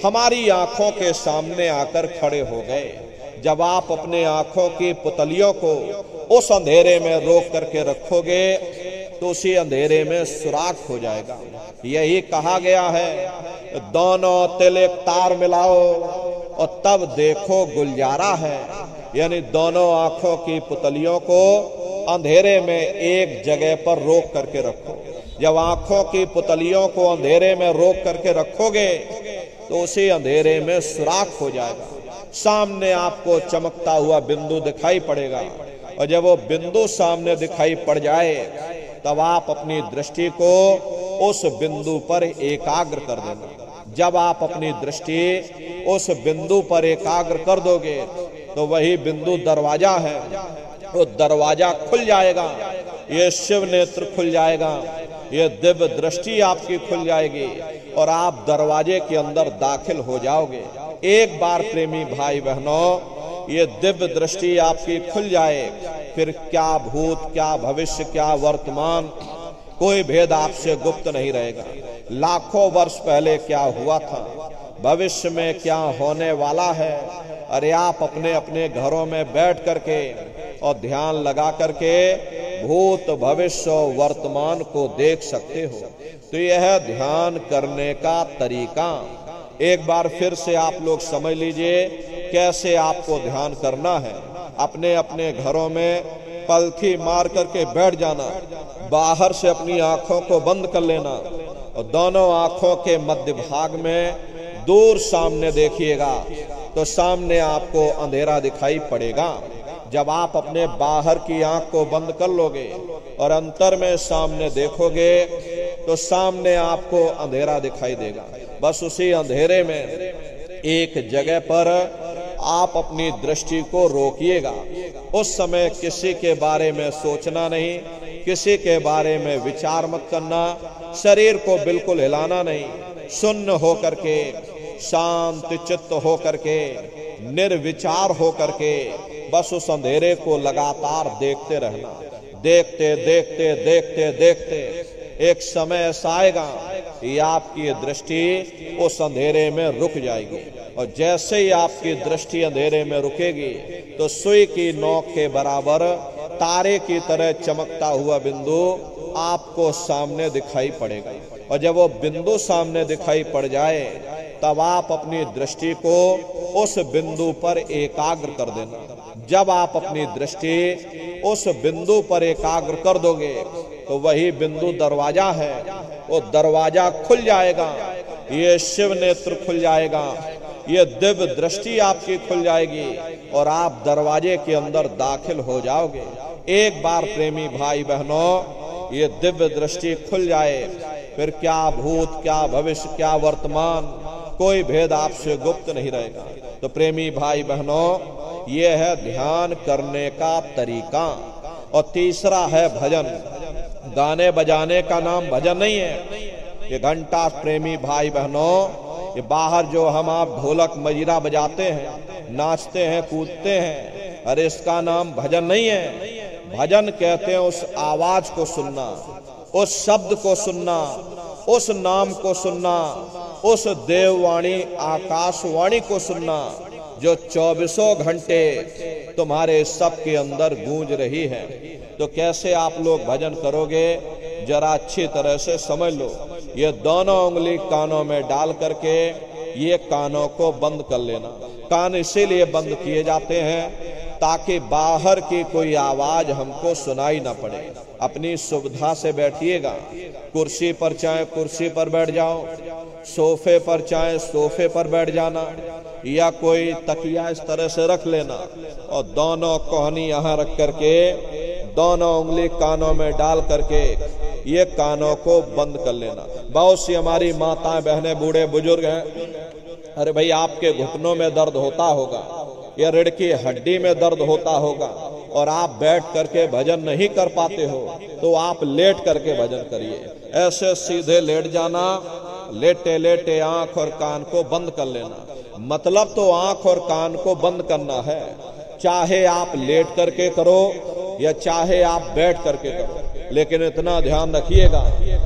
Speaker 1: हमारी आंखों के सामने आकर खड़े हो गए। जब आप अपने आंखों की पुतलियों को उस अंधेरे में रोक करके रखोगे तो उसी अंधेरे में सुराख हो जाएगा। यही कहा गया है, दोनों तिल एक तार मिलाओ और तब देखो गुलजारा है। यानी दोनों आंखों की पुतलियों को अंधेरे में एक जगह पर रोक करके रखो। जब आंखों की पुतलियों को अंधेरे में रोक करके रखोगे तो उसी अंधेरे में सुराख हो जाएगा। सामने आपको चमकता हुआ बिंदु दिखाई पड़ेगा। और जब वो बिंदु सामने दिखाई पड़ जाए तब आप अपनी दृष्टि को उस बिंदु पर एकाग्र कर देना। जब आप अपनी दृष्टि उस बिंदु पर एकाग्र कर दोगे तो वही बिंदु दरवाजा है। वो दरवाजा खुल जाएगा, ये शिव नेत्र खुल जाएगा, ये दिव्य दृष्टि आपकी खुल जाएगी और आप दरवाजे के अंदर दाखिल हो जाओगे। एक बार प्रेमी भाई बहनों ये दिव्य दृष्टि आपकी खुल जाए, फिर क्या भूत, क्या भविष्य, क्या वर्तमान, कोई भेद आपसे गुप्त नहीं रहेगा। लाखों वर्ष पहले क्या हुआ था, भविष्य में क्या होने वाला है, अरे आप अपने अपने घरों में बैठ करके और ध्यान लगा करके भूत, भविष्य और वर्तमान को देख सकते हो। तो यह ध्यान करने का तरीका। एक बार फिर से आप लोग समझ लीजिए कैसे आपको ध्यान करना है। अपने अपने घरों में पलथी मार करके बैठ जाना, बाहर से अपनी आंखों को बंद कर लेना और दोनों आंखों के मध्य भाग में दूर सामने देखिएगा तो सामने आपको अंधेरा दिखाई पड़ेगा। जब आप अपने बाहर की आंख को बंद कर लोगे और अंतर में सामने देखोगे तो सामने आपको अंधेरा दिखाई देगा। बस उसी अंधेरे में एक जगह पर आप अपनी दृष्टि को रोकिएगा। उस समय किसी के बारे में सोचना नहीं, किसी के बारे में विचार मत करना, शरीर को बिल्कुल हिलाना नहीं, शून्य हो करके, शांत चित्त हो करके, निर्विचार हो करके बस उस अंधेरे को लगातार देखते रहना। देखते देखते देखते देखते एक समय ऐसा आएगा कि आपकी दृष्टि उस अंधेरे में रुक जाएगी और जैसे ही आपकी दृष्टि अंधेरे में रुकेगी तो सुई की नोक के बराबर तारे की तरह चमकता हुआ बिंदु आपको सामने दिखाई पड़ेगा। और जब वो बिंदु सामने दिखाई पड़ जाए तब आप अपनी दृष्टि को उस बिंदु पर एकाग्र कर देना। जब आप अपनी दृष्टि उस बिंदु पर एकाग्र कर दोगे तो वही बिंदु दरवाजा है, वो दरवाजा खुल जाएगा, ये शिव नेत्र खुल जाएगा, ये दिव्य दृष्टि आपकी खुल जाएगी और आप दरवाजे के अंदर दाखिल हो जाओगे। एक बार प्रेमी भाई बहनों ये दिव्य दृष्टि खुल जाए फिर क्या भूत, क्या भविष्य, क्या वर्तमान, कोई भेद आपसे गुप्त नहीं रहेगा। तो प्रेमी भाई बहनों ये है ध्यान करने का तरीका। और तीसरा है भजन। गाने बजाने का नाम भजन नहीं है। ये घंटा प्रेमी भाई बहनों, ये बाहर जो हम आप ढोलक मजीरा बजाते हैं, नाचते हैं, कूदते हैं, अरे इसका नाम भजन नहीं है। भजन कहते हैं उस आवाज को सुनना, उस शब्द को सुनना, उस नाम को सुनना, उस देववाणी आकाशवाणी को सुनना जो 24 घंटे तुम्हारे सबके अंदर गूंज रही है। तो कैसे आप लोग भजन करोगे जरा अच्छी तरह से समझ लो। ये दोनों उंगली कानों में डाल करके ये कानों को बंद कर लेना। कान इसीलिए बंद किए जाते हैं ताकि बाहर की कोई आवाज हमको सुनाई ना पड़े। अपनी सुविधा से बैठिएगा, कुर्सी पर चाहे कुर्सी पर बैठ जाओ, सोफे पर चाहे सोफे पर बैठ जाना, या कोई तकिया इस तरह से रख लेना और दोनों कोहनी यहाँ रख करके दोनों उंगली कानों में डाल करके ये कानों को बंद कर लेना। बहुत सी हमारी माताएं, बहनें, बूढ़े बुजुर्ग हैं, अरे भाई आपके घुटनों में दर्द होता होगा या रीढ़ की हड्डी में दर्द होता होगा और आप बैठ करके भजन नहीं कर पाते हो तो आप लेट करके भजन करिए। ऐसे सीधे लेट जाना, लेटे लेटे आंख और कान को बंद कर लेना। मतलब तो आंख और कान को बंद करना है, चाहे आप लेट करके करो या चाहे आप बैठ करके करो। लेकिन इतना ध्यान रखिएगा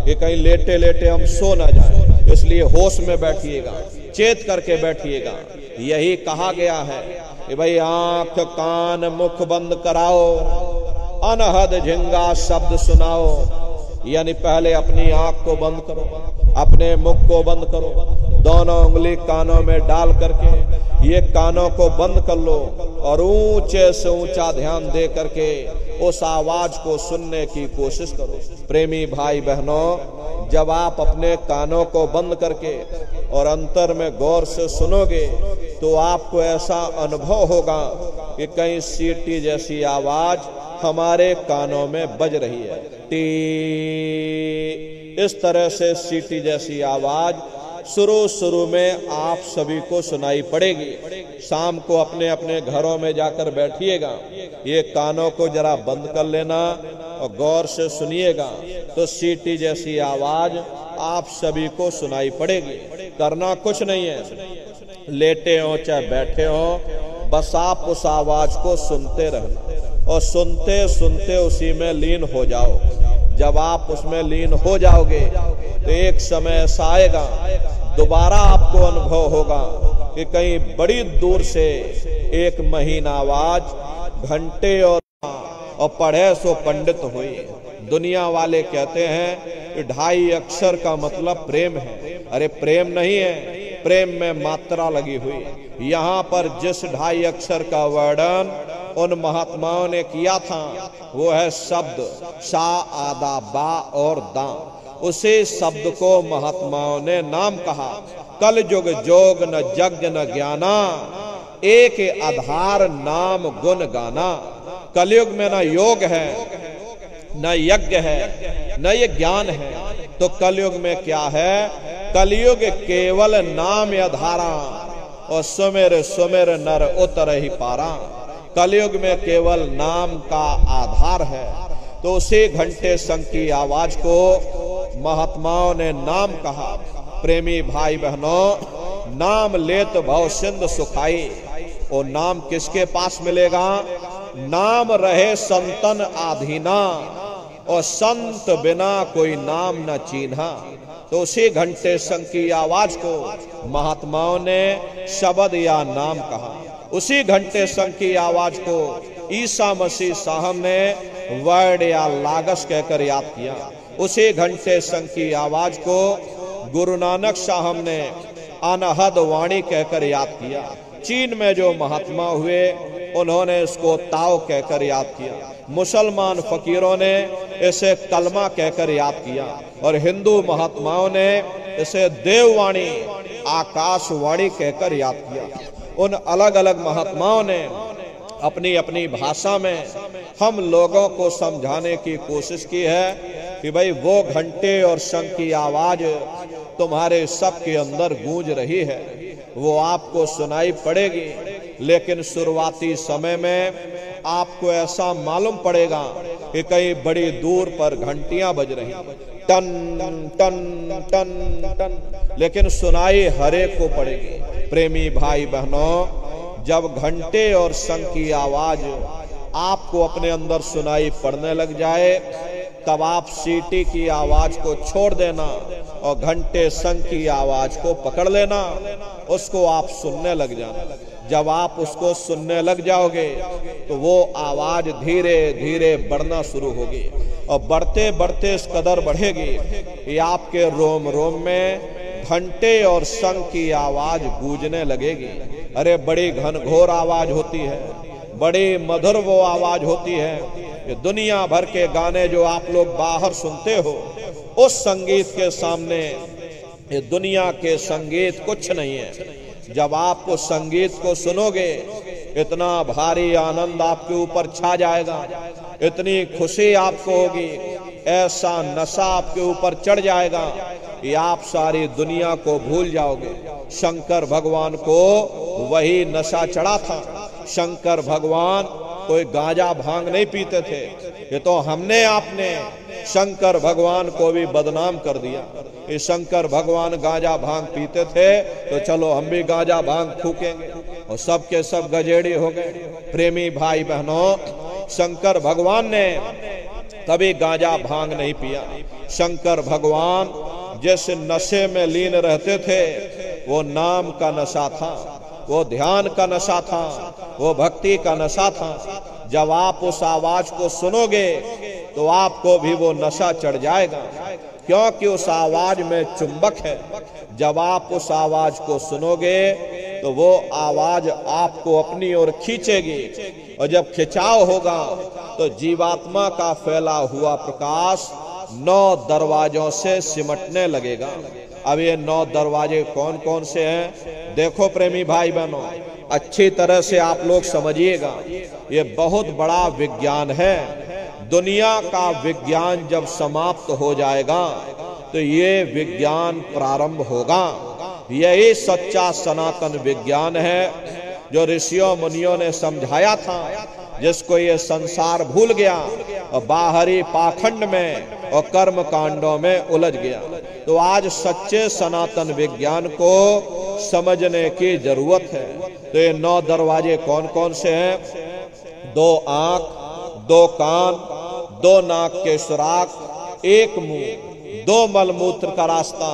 Speaker 1: कि कहीं लेटे लेटे हम सो ना जाए, इसलिए होश में बैठिएगा, चेत करके बैठिएगा। यही कहा गया है कि भाई आंख कान मुख बंद कराओ, अनहद झिंगा शब्द सुनाओ। यानी पहले अपनी आंख को बंद करो, अपने मुख को बंद करो, दोनों उंगली कानों में डाल करके ये कानों को बंद कर लो और ऊंचे से ऊंचा ध्यान दे करके उस आवाज को सुनने की कोशिश करो। प्रेमी भाई बहनों, जब आप अपने कानों को बंद करके और अंतर में गौर से सुनोगे तो आपको ऐसा अनुभव होगा कि कहीं सीटी जैसी आवाज हमारे कानों में बज रही है। टी, इस तरह से सीटी जैसी आवाज शुरू में आप सभी को सुनाई पड़ेगी। शाम को अपने अपने घरों में जाकर बैठिएगा, ये कानों को जरा बंद कर लेना और गौर से सुनिएगा तो सीटी जैसी आवाज आप सभी को सुनाई पड़ेगी। करना कुछ नहीं है, लेटे हो चाहे बैठे हो, बस आप उस आवाज को सुनते रहना और सुनते सुनते उसी में लीन हो जाओ। जब आप उसमें लीन हो जाओगे तो एक समय ऐसा आएगा, दोबारा आपको अनुभव होगा कि कहीं बड़ी दूर से एक महीन आवाज घंटे और पढ़े सो पंडित हुई। दुनिया वाले कहते हैं कि 2.5 अक्षर का मतलब प्रेम है। अरे प्रेम नहीं है, प्रेम में मात्रा लगी हुई। यहाँ पर जिस 2.5 अक्षर का वर्णन उन महात्माओं ने किया था वो है शब्द शा आदा बा और दा। उसी शब्द को महात्माओं ने नाम कहा। कल युग जोग न यज्ञ न ज्ञाना, एक आधार नाम गुण गाना। कलयुग में न योग है न यज्ञ है न ये ज्ञान है, तो कलयुग में क्या है? कलयुग केवल नाम आधारा, और सुमेर सुमेर नर उतर ही पारा। कलयुग में केवल नाम का आधार है। तो उसी घंटे शंख की आवाज को महात्माओं ने नाम कहा। प्रेमी भाई बहनों, नाम लेत भव सिंध सुखाई। वो नाम किसके पास मिलेगा? नाम रहे संतन आधीना, और संत बिना कोई नाम न चीन्हा। तो उसी घंटे शंख की आवाज को महात्माओं ने शब्द या नाम कहा। उसी घंटे शंख की आवाज को ईसा मसीह साहब ने वर्ड या लागस कहकर याद किया। उसी घंटे शंख की आवाज को गुरु नानक साहब ने अनहद वाणी कहकर याद किया। चीन में जो महात्मा हुए उन्होंने इसको ताओ कहकर याद किया। मुसलमान फकीरों ने इसे कलमा कहकर याद किया, और हिंदू महात्माओं ने इसे देववाणी आकाशवाणी कहकर याद किया। उन अलग अलग महात्माओं ने अपनी अपनी भाषा में हम लोगों को समझाने की कोशिश की है कि भाई वो घंटे और शंख की आवाज तुम्हारे सबके अंदर गूंज रही है, वो आपको सुनाई पड़ेगी। लेकिन शुरुआती समय में आपको ऐसा मालूम पड़ेगा कि कहीं बड़ी दूर पर घंटियां बज रही, टन टन टन टन, लेकिन सुनाई हरेक को पड़ेगी। प्रेमी भाई बहनों, जब घंटे और शंख की आवाज आपको अपने अंदर सुनाई पड़ने लग जाए, तब आप सीटी की आवाज को छोड़ देना और घंटे शंख की आवाज को पकड़ लेना, उसको आप सुनने लग जाना। जब आप उसको सुनने लग जाओगे तो वो आवाज धीरे धीरे बढ़ना शुरू होगी, और बढ़ते बढ़ते इस कदर बढ़ेगी कि आपके रोम रोम में घंटे और शंख की आवाज गूंजने लगेगी। अरे बड़ी घनघोर आवाज होती है, बड़ी मधुर वो आवाज होती है कि दुनिया भर के गाने जो आप लोग बाहर सुनते हो, उस संगीत के सामने ये दुनिया के संगीत कुछ नहीं है। जब आप उस संगीत को सुनोगे, इतना भारी आनंद आपके ऊपर छा जाएगा, इतनी खुशी आपको होगी, ऐसा नशा आपके ऊपर चढ़ जाएगा कि आप सारी दुनिया को भूल जाओगे। शंकर भगवान को वही नशा चढ़ा था। शंकर भगवान कोई गांजा भांग नहीं पीते थे। ये तो हमने आपने शंकर भगवान को भी बदनाम कर दिया। ये शंकर भगवान गांजा भांग पीते थे तो चलो हम भी गांजा भांग फूकेंगे, और सब के सब गजेड़ी हो गए। प्रेमी भाई बहनों, शंकर भगवान ने कभी गांजा भांग नहीं पिया। शंकर भगवान जिस नशे में लीन रहते थे वो नाम का नशा था, वो ध्यान का नशा था, वो भक्ति का नशा था। जब आप उस आवाज को सुनोगे तो आपको भी वो नशा चढ़ जाएगा, क्योंकि उस आवाज में चुंबक है। जब आप उस आवाज को सुनोगे तो वो आवाज आपको अपनी ओर खींचेगी, और जब खिंचाव होगा तो जीवात्मा का फैला हुआ प्रकाश 9 दरवाजों से सिमटने लगेगा। अब ये 9 दरवाजे कौन कौन से हैं? देखो प्रेमी भाई बहनों, अच्छी तरह से आप लोग समझिएगा, ये बहुत बड़ा विज्ञान है। दुनिया का विज्ञान जब समाप्त हो जाएगा तो ये विज्ञान प्रारंभ होगा। यही सच्चा सनातन विज्ञान है जो ऋषियों मुनियों ने समझाया था, जिसको ये संसार भूल गया और बाहरी पाखंड में और कर्म कांडों में उलझ गया। तो आज सच्चे सनातन विज्ञान को समझने की जरूरत है। तो ये 9 दरवाजे कौन कौन से हैं? 2 आंख, 2 कान, 2 नाक के सुराख, 1 मुंह, 2 मलमूत्र का रास्ता,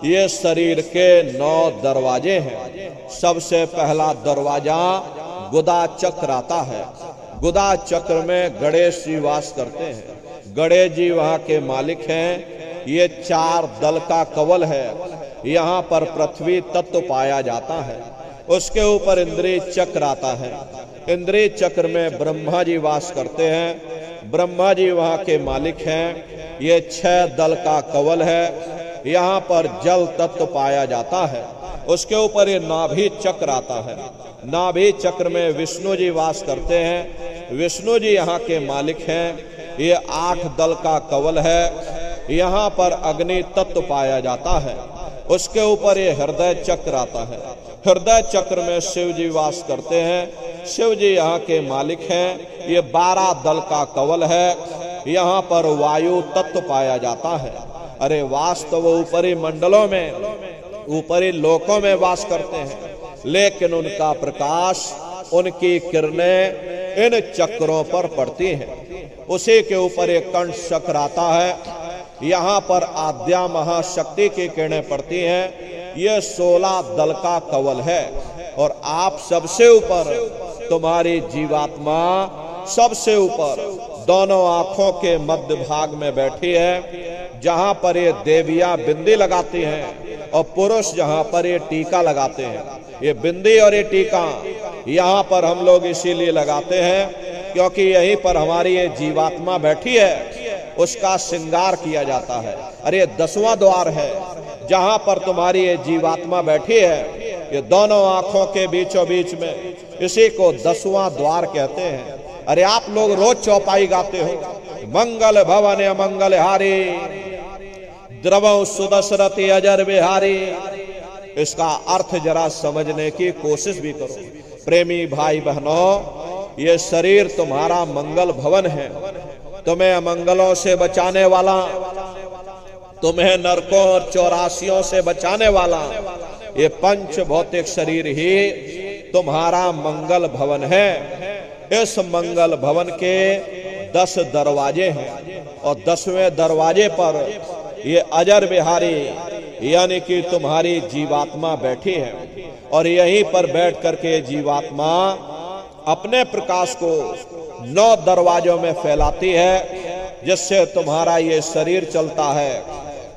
Speaker 1: ये शरीर के 9 दरवाजे हैं। सबसे पहला दरवाजा गुदा चक्र आता है। गुदा चक्र में गणेश जी वास करते हैं। गणेश जी वहाँ के मालिक हैं। ये 4 दल का कवल है। यहाँ पर पृथ्वी तत्व पाया जाता है। उसके ऊपर इंद्रिय चक्र आता है। इंद्रिय चक्र में ब्रह्मा जी वास करते हैं। ब्रह्मा जी वहां के मालिक हैं। ये 6 दल का कवल है। यहाँ पर जल तत्व पाया जाता है। उसके ऊपर ये नाभि चक्र आता है। नाभि चक्र में विष्णु जी वास करते हैं। विष्णु जी यहाँ के मालिक हैं। ये 8 दल का कवल है। यहाँ पर अग्नि तत्व पाया जाता है। उसके ऊपर ये हृदय चक्र आता है। हृदय चक्र में शिव जी वास करते हैं। शिव जी यहाँ के मालिक हैं। ये 12 दल का कवल है। यहाँ पर वायु तत्व पाया जाता है। अरे वास्तव वो ऊपरी मंडलों में, ऊपरी लोकों में वास करते हैं, लेकिन उनका प्रकाश, उनकी किरणें इन चक्रों पर पड़ती हैं। उसी के ऊपर एक कंठ चक्र आता है। यहाँ पर आद्या महाशक्ति की किरणें पड़ती हैं। ये 16 दल का कवल है। और आप सबसे ऊपर, तुम्हारी जीवात्मा सबसे ऊपर दोनों आंखों के मध्य भाग में बैठी है, जहां पर ये देवियां बिंदी लगाती हैं और पुरुष जहां पर ये टीका लगाते हैं। ये बिंदी और ये टीका यहाँ पर हम लोग इसीलिए लगाते हैं क्योंकि यहीं पर हमारी ये जीवात्मा बैठी है, उसका श्रृंगार किया जाता है। अरे 10वां द्वार है जहां पर तुम्हारी ये जीवात्मा बैठी है। ये दोनों आंखों के बीचों बीच में, इसी को 10वां द्वार कहते हैं। अरे आप लोग रोज चौपाई गाते हो, मंगल भवन अमंगल हारी, द्रवं सुदशरथी अजर बिहारी। इसका अर्थ जरा समझने की कोशिश भी करो। प्रेमी भाई बहनों, ये शरीर तुम्हारा मंगल भवन है, तुम्हें अमंगलों से बचाने वाला, तुम्हें नरकों और चौरासियों से बचाने वाला ये पंच भौतिक शरीर ही तुम्हारा मंगल भवन है। इस मंगल भवन के 10 दरवाजे हैं और 10वें दरवाजे पर ये अजर बिहारी यानी कि तुम्हारी जीवात्मा बैठी है। और यहीं पर बैठ करके जीवात्मा अपने प्रकाश को 9 दरवाजों में फैलाती है, जिससे तुम्हारा ये शरीर चलता है,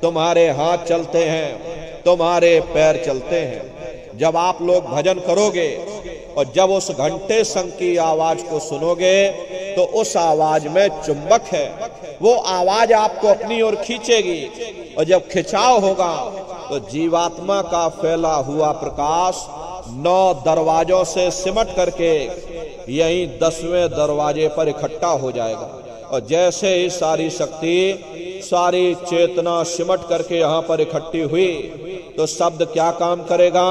Speaker 1: तुम्हारे हाथ चलते हैं, तुम्हारे पैर चलते हैं। जब आप लोग भजन करोगे और जब उस घंटे शंख की आवाज को सुनोगे तो उस आवाज में चुंबक है, वो आवाज आपको अपनी ओर खींचेगी। और जब खिंचाव होगा तो जीवात्मा का फैला हुआ प्रकाश 9 दरवाजों से सिमट करके यही 10वें दरवाजे पर इकट्ठा हो जाएगा। और जैसे ही सारी शक्ति, सारी चेतना सिमट करके यहाँ पर इकट्ठी हुई तो शब्द क्या काम करेगा?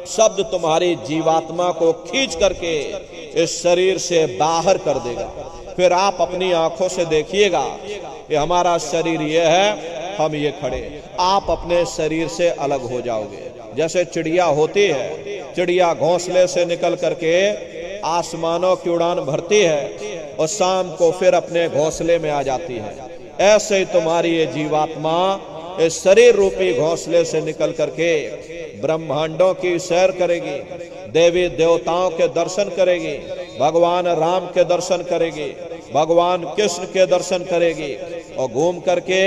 Speaker 1: शब्द तुम्हारी जीवात्मा को खींच करके इस शरीर से बाहर कर देगा। फिर आप अपनी आंखों से देखिएगा कि हमारा शरीर ये है, हम ये खड़े। आप अपने शरीर से अलग हो जाओगे। जैसे चिड़िया होती है, चिड़िया घोंसले से निकल करके आसमानों की उड़ान भरती है और शाम को फिर अपने घोंसले में आ जाती है। ऐसे ही तुम्हारी ये जीवात्मा इस शरीर रूपी घोंसले से निकल करके ब्रह्मांडों की सैर करेगी, देवी देवताओं के दर्शन करेगी, भगवान राम के दर्शन करेगी, भगवान कृष्ण के दर्शन करेगी और घूम करके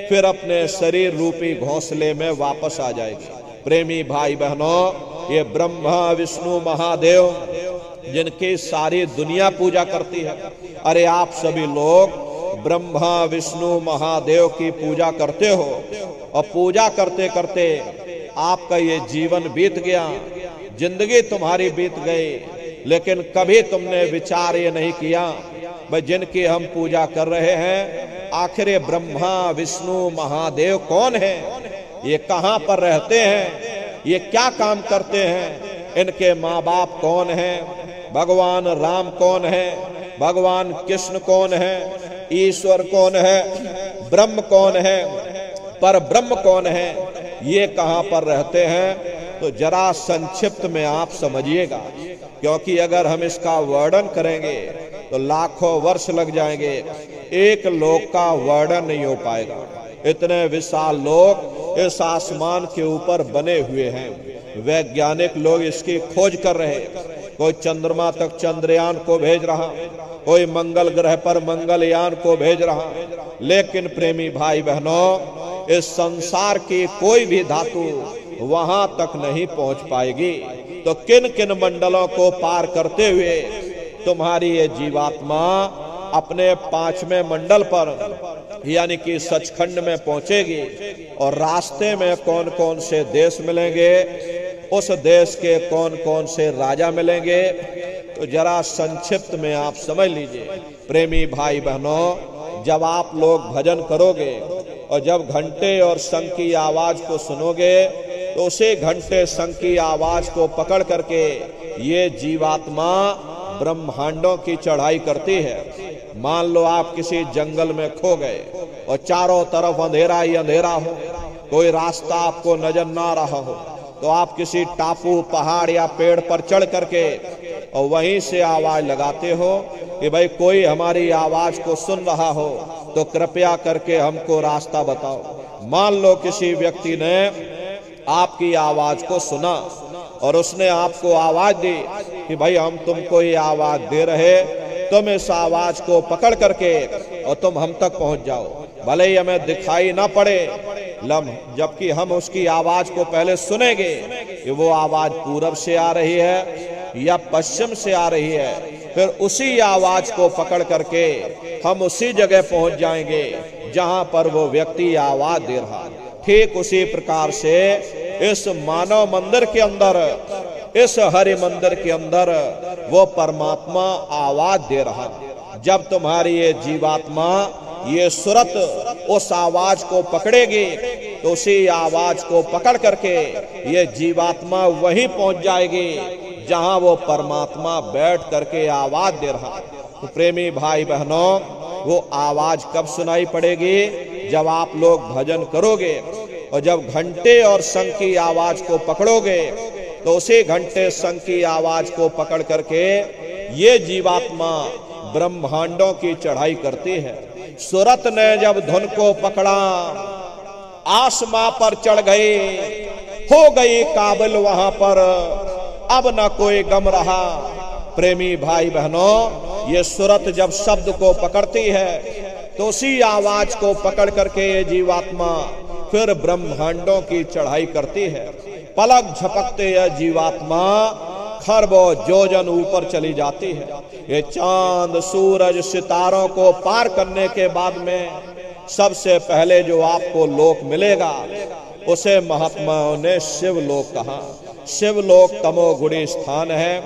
Speaker 1: फिर अपने शरीर रूपी घोंसले में वापस आ जाएगी। प्रेमी भाई बहनों, ये ब्रह्मा विष्णु महादेव जिनकी सारी दुनिया पूजा करती है, अरे आप सभी लोग ब्रह्मा विष्णु महादेव की पूजा करते हो और पूजा करते करते आपका ये जीवन बीत गया, जिंदगी तुम्हारी बीत गई, लेकिन कभी तुमने विचार ये नहीं किया भाई जिनकी हम पूजा कर रहे हैं आखिर ये ब्रह्मा विष्णु महादेव कौन है, ये कहाँ पर रहते हैं, ये क्या काम करते हैं, इनके माँ बाप कौन हैं, भगवान राम कौन है, भगवान कृष्ण कौन है, ईश्वर कौन है, ब्रह्म कौन है, पर ब्रह्म कौन है, ये कहाँ पर रहते हैं। तो जरा संक्षिप्त में आप समझिएगा, क्योंकि अगर हम इसका वर्णन करेंगे तो लाखों वर्ष लग जाएंगे, एक लोक का वर्णन नहीं हो पाएगा। इतने विशाल लोक इस आसमान के ऊपर बने हुए हैं। वैज्ञानिक लोग इसकी खोज कर रहे हैं, कोई चंद्रमा तक चंद्रयान को भेज रहा, कोई मंगल ग्रह पर मंगलयान को भेज रहा, लेकिन प्रेमी भाई बहनों, इस संसार की कोई भी धातु वहां तक नहीं पहुंच पाएगी। तो किन किन मंडलों को पार करते हुए तुम्हारी ये जीवात्मा अपने 5वें मंडल पर यानी कि सचखंड में पहुंचेगी, और रास्ते में कौन कौन से देश मिलेंगे, उस देश के कौन कौन से राजा मिलेंगे, तो जरा संक्षिप्त में आप समझ लीजिए। प्रेमी भाई बहनों, जब आप लोग भजन करोगे और जब घंटे और शंख की आवाज को सुनोगे, तो उसी घंटे शंख की आवाज को पकड़ करके ये जीवात्मा ब्रह्मांडों की चढ़ाई करती है। मान लो आप किसी जंगल में खो गए और चारों तरफ अंधेरा ही अंधेरा हो, कोई रास्ता आपको नजर ना रहा हो, तो आप किसी टापू, पहाड़ या पेड़ पर चढ़ करके और वहीं से आवाज लगाते हो कि भाई कोई हमारी आवाज को सुन रहा हो तो कृपया करके हमको रास्ता बताओ। मान लो किसी व्यक्ति ने आपकी आवाज को सुना और उसने आपको आवाज दी कि भाई हम तुमको ये आवाज दे रहे, तुम इस आवाज को पकड़ करके और तुम हम तक पहुंच जाओ, भले ही हमें दिखाई ना पड़े, जबकि हम उसकी आवाज को पहले सुनेंगे कि वो आवाज पूरब से आ रही है या पश्चिम से आ रही है, फिर उसी आवाज को पकड़ करके हम उसी जगह पहुंच जाएंगे जहां पर वो व्यक्ति आवाज दे रहा है। ठीक उसी प्रकार से इस मानव मंदिर के अंदर, इस हरि मंदिर के अंदर वो परमात्मा आवाज दे रहा। जब तुम्हारी ये जीवात्मा, ये सुरत उस आवाज को पकड़ेगी, तो उसी आवाज को पकड़ करके ये जीवात्मा वहीं पहुंच जाएगी जहां वो परमात्मा बैठ करके आवाज दे रहा। तो प्रेमी भाई बहनों, वो आवाज कब सुनाई पड़ेगी? जब आप लोग भजन करोगे और जब घंटे और शंख की आवाज को पकड़ोगे, तो उसी घंटे शंख की आवाज को पकड़ करके ये जीवात्मा ब्रह्मांडों की चढ़ाई करती है। सुरत ने जब धुन को पकड़ा, आसमां पर चढ़ गई, हो गई काबिल वहां पर, अब न कोई गम रहा। प्रेमी भाई बहनों, ये सुरत जब शब्द को पकड़ती है, तो उसी आवाज को पकड़ करके ये जीवात्मा फिर ब्रह्मांडों की चढ़ाई करती है। पलक झपकते यह जीवात्मा खरबों योजन ऊपर चली जाती है। ये चांद, सूरज, सितारों को पार करने के बाद में सबसे पहले जो आपको लोक मिलेगा, उसे महात्माओं ने शिवलोक कहा। शिवलोक तमोगुणी स्थान है,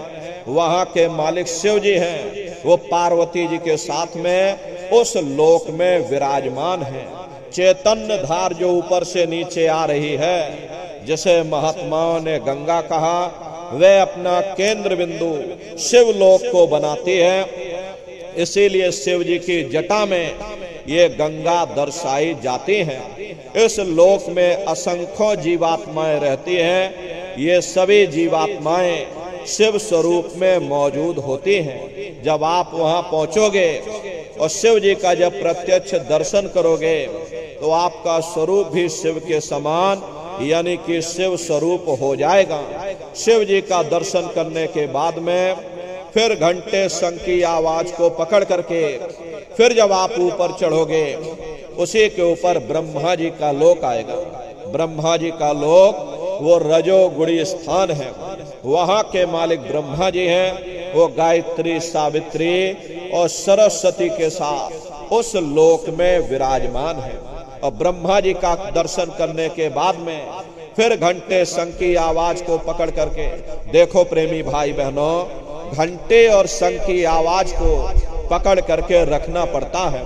Speaker 1: वहां के मालिक शिव जी हैं। वो पार्वती जी के साथ में उस लोक में विराजमान है। चैतन्य धार जो ऊपर से नीचे आ रही है, जिसे महात्माओं ने गंगा कहा, वे अपना केंद्र बिंदु शिवलोक को बनाती है। इसीलिए शिव जी की जटा में ये गंगा दर्शाई जाती हैं। इस लोक में असंख्यों जीवात्माएं रहती हैं। ये सभी जीवात्माएं शिव स्वरूप में मौजूद होती हैं। जब आप वहां पहुंचोगे और शिव जी का जब प्रत्यक्ष दर्शन करोगे, तो आपका स्वरूप भी शिव के समान यानी कि शिव स्वरूप हो जाएगा। शिव जी का दर्शन करने के बाद में फिर घंटे शंख की आवाज को पकड़ करके फिर जब आप ऊपर चढ़ोगे, उसी के ऊपर ब्रह्मा जी का लोक आएगा। ब्रह्मा जी का लोक वो रजोगुणी स्थान है। वहां के मालिक ब्रह्मा जी हैं। वो गायत्री, सावित्री और सरस्वती के साथ उस लोक में विराजमान है। और ब्रह्मा जी का दर्शन करने के बाद में फिर घंटे शंख की आवाज को पकड़ करके, देखो प्रेमी भाई बहनों, घंटे और शंख की आवाज को पकड़ करके रखना पड़ता है।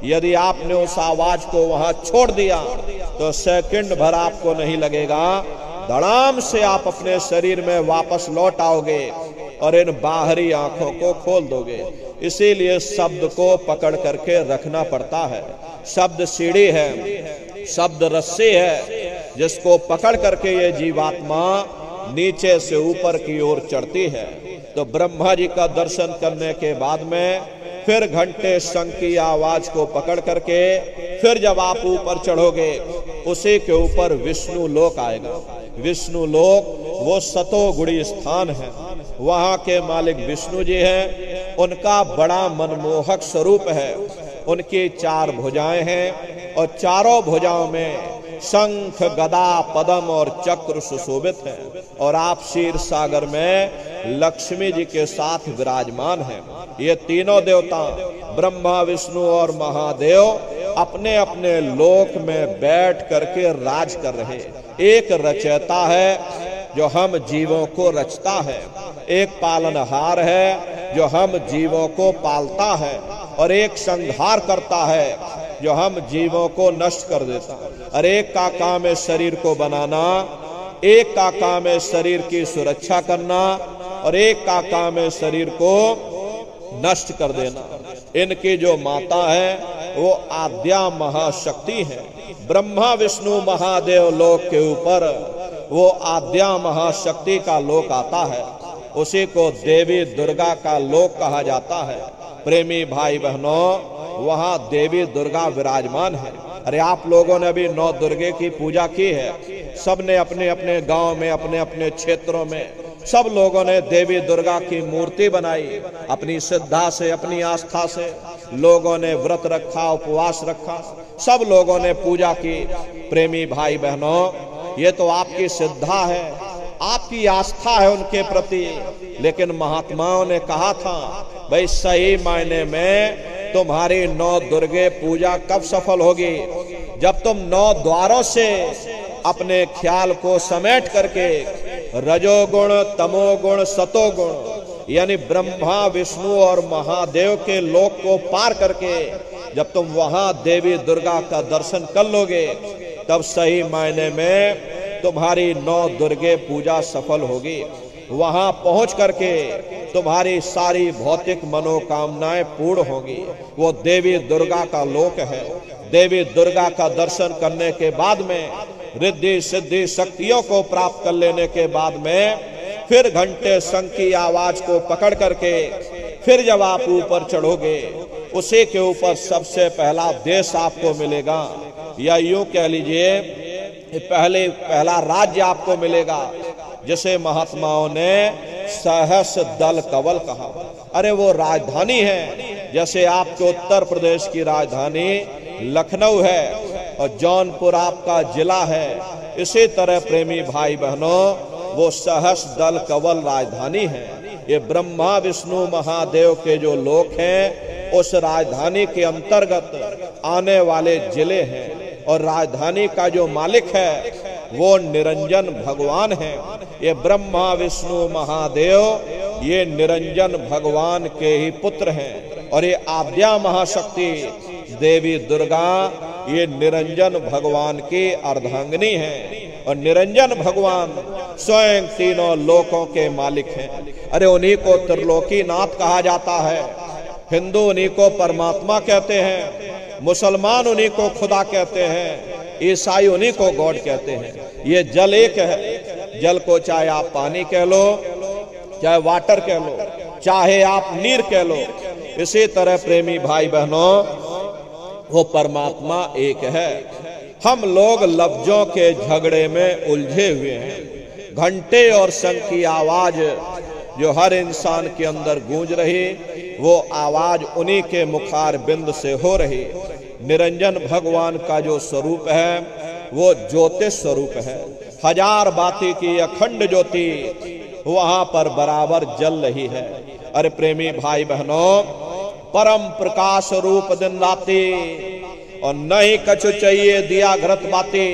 Speaker 1: यदि आपने उस आवाज को वहां छोड़ दिया, तो सेकंड भर आपको नहीं लगेगा, धड़ाम से आप अपने शरीर में वापस लौट आओगे और इन बाहरी आंखों को खोल दोगे। इसीलिए शब्द को पकड़ करके रखना पड़ता है। शब्द सीढ़ी है, शब्द रस्सी है, जिसको पकड़ करके ये जीवात्मा नीचे से ऊपर की ओर चढ़ती है। तो ब्रह्मा जी का दर्शन करने के बाद में फिर घंटे शंख की आवाज को पकड़ करके फिर जब आप ऊपर चढ़ोगे, उसी के ऊपर विष्णु लोक आएगा। विष्णु लोक वो सतोगुणी स्थान है। वहां के मालिक विष्णु जी हैं। उनका बड़ा मनमोहक स्वरूप है। उनकी 4 भुजाएं हैं और चारों भुजाओं में शंख गदा पद्म और चक्र सुशोभित हैं और आप क्षीर सागर में लक्ष्मी जी के साथ विराजमान हैं। ये तीनों देवता ब्रह्मा विष्णु और महादेव अपने अपने लोक में बैठ करके राज कर रहे। एक रचयिता है जो हम जीवों को रचता है, एक पालनहार है जो हम जीवों को पालता है, और एक संहार करता है जो हम जीवों को नष्ट कर देता है। और एक का काम है शरीर को बनाना, एक का काम है शरीर की सुरक्षा करना, और एक का काम है शरीर को नष्ट कर देना। इनकी जो माता है वो आद्या महाशक्ति है। ब्रह्मा विष्णु महादेव लोक के ऊपर वो आद्या महाशक्ति का लोक आता है, उसी को देवी दुर्गा का लोक कहा जाता है। प्रेमी भाई बहनों, वहां देवी दुर्गा विराजमान है। अरे आप लोगों ने भी 9 दुर्गे की पूजा की है। सबने अपने अपने गांव में, अपने अपने क्षेत्रों में सब लोगों ने देवी दुर्गा की मूर्ति बनाई। अपनी श्रद्धा से, अपनी आस्था से लोगों ने व्रत रखा, उपवास रखा, सब लोगों ने पूजा की। प्रेमी भाई बहनों, ये तो आपकी श्रद्धा है, आपकी आस्था है उनके प्रति। लेकिन महात्माओं ने कहा था, भाई सही मायने में तुम्हारी 9 दुर्गे पूजा कब सफल होगी? जब तुम 9 द्वारों से अपने ख्याल को समेट करके रजोगुण, तमोगुण, सतोगुण यानी ब्रह्मा विष्णु और महादेव के लोक को पार करके जब तुम वहां देवी दुर्गा का दर्शन कर लोगे, तब सही मायने में तुम्हारी 9 दुर्गे पूजा सफल होगी। वहां पहुंच करके तुम्हारी सारी भौतिक मनोकामनाएं पूर्ण होंगी। वो देवी दुर्गा का लोक है। देवी दुर्गा का दर्शन करने के बाद में रिद्धि सिद्धि शक्तियों को प्राप्त कर लेने के बाद में फिर घंटे शंख की आवाज को पकड़ करके फिर जब आप ऊपर चढ़ोगे, उसी के ऊपर सबसे पहला देश आपको मिलेगा, या यूं कह लीजिए पहला राज्य आपको मिलेगा, जिसे महात्माओं ने सहस दल कवल कहा। अरे वो राजधानी है, जैसे आपके उत्तर प्रदेश की राजधानी लखनऊ है और जौनपुर आपका जिला है, इसी तरह प्रेमी भाई बहनों वो सहस दल कवल राजधानी है। ये ब्रह्मा विष्णु महादेव के जो लोक हैं उस राजधानी के अंतर्गत आने वाले जिले हैं, और राजधानी का जो मालिक है वो निरंजन भगवान है। ये ब्रह्मा विष्णु महादेव ये निरंजन भगवान के ही पुत्र हैं, और ये आद्या महाशक्ति देवी दुर्गा ये निरंजन भगवान की अर्धांगिनी है, और निरंजन भगवान स्वयं तीनों लोकों के मालिक हैं। अरे उन्हीं को त्रिलोकी नाथ कहा जाता है। हिंदू उन्हीं को परमात्मा कहते हैं, मुसलमान उन्हीं को खुदा कहते हैं, ईसाई उन्हीं को गॉड कहते हैं। ये जल एक है। जल को चाहे आप पानी कह लो, चाहे वाटर कह लो, चाहे आप नीर कह लो, इसी तरह प्रेमी भाई बहनों वो परमात्मा एक है। हम लोग लफ्जों के झगड़े में उलझे हुए हैं। घंटे और शंख की आवाज जो हर इंसान के अंदर गूंज रही, वो आवाज उन्हीं के मुखार बिंद से हो रही। निरंजन भगवान का जो स्वरूप है वो ज्योतिष स्वरूप है। हजार बाती की अखंड ज्योति वहां पर बराबर जल रही है। अरे प्रेमी भाई बहनों, परम प्रकाश रूप दिन राती, और नहीं कछु चाहिए दिया घृत बाती।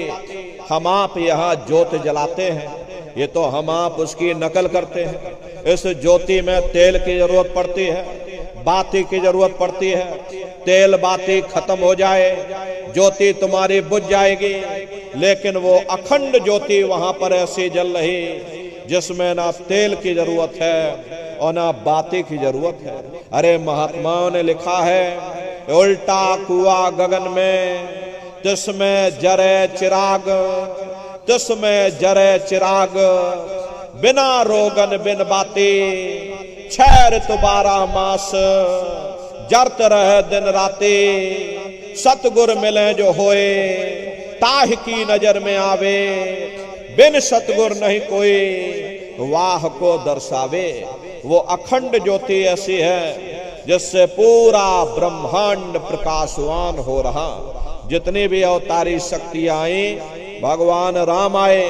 Speaker 1: हम आप यहाँ ज्योत जलाते हैं, ये तो हम आप उसकी नकल करते हैं। इस ज्योति में तेल की जरूरत पड़ती है, बाती की जरूरत पड़ती है। तेल बाती खत्म हो जाए, ज्योति तुम्हारी बुझ जाएगी। लेकिन वो अखंड ज्योति वहां पर ऐसी जल रही जिसमें ना तेल की जरूरत है और ना बाती की जरूरत है। अरे महात्माओं ने लिखा है, उल्टा कुआं गगन में तिसमें जरे चिराग, तिसमें जरे चिराग, बिना रोगन बिन बाती, 6 ऋतु 12 मास जरत रहे दिन राती। सतगुर मिले जो होए, ताह की नजर में आवे, बिन सतगुर नहीं कोई, वाह को दर्शावे। वो अखंड ज्योति ऐसी है जिससे पूरा ब्रह्मांड प्रकाशवान हो रहा। जितनी भी अवतारी शक्तियां आई भगवान राम आए,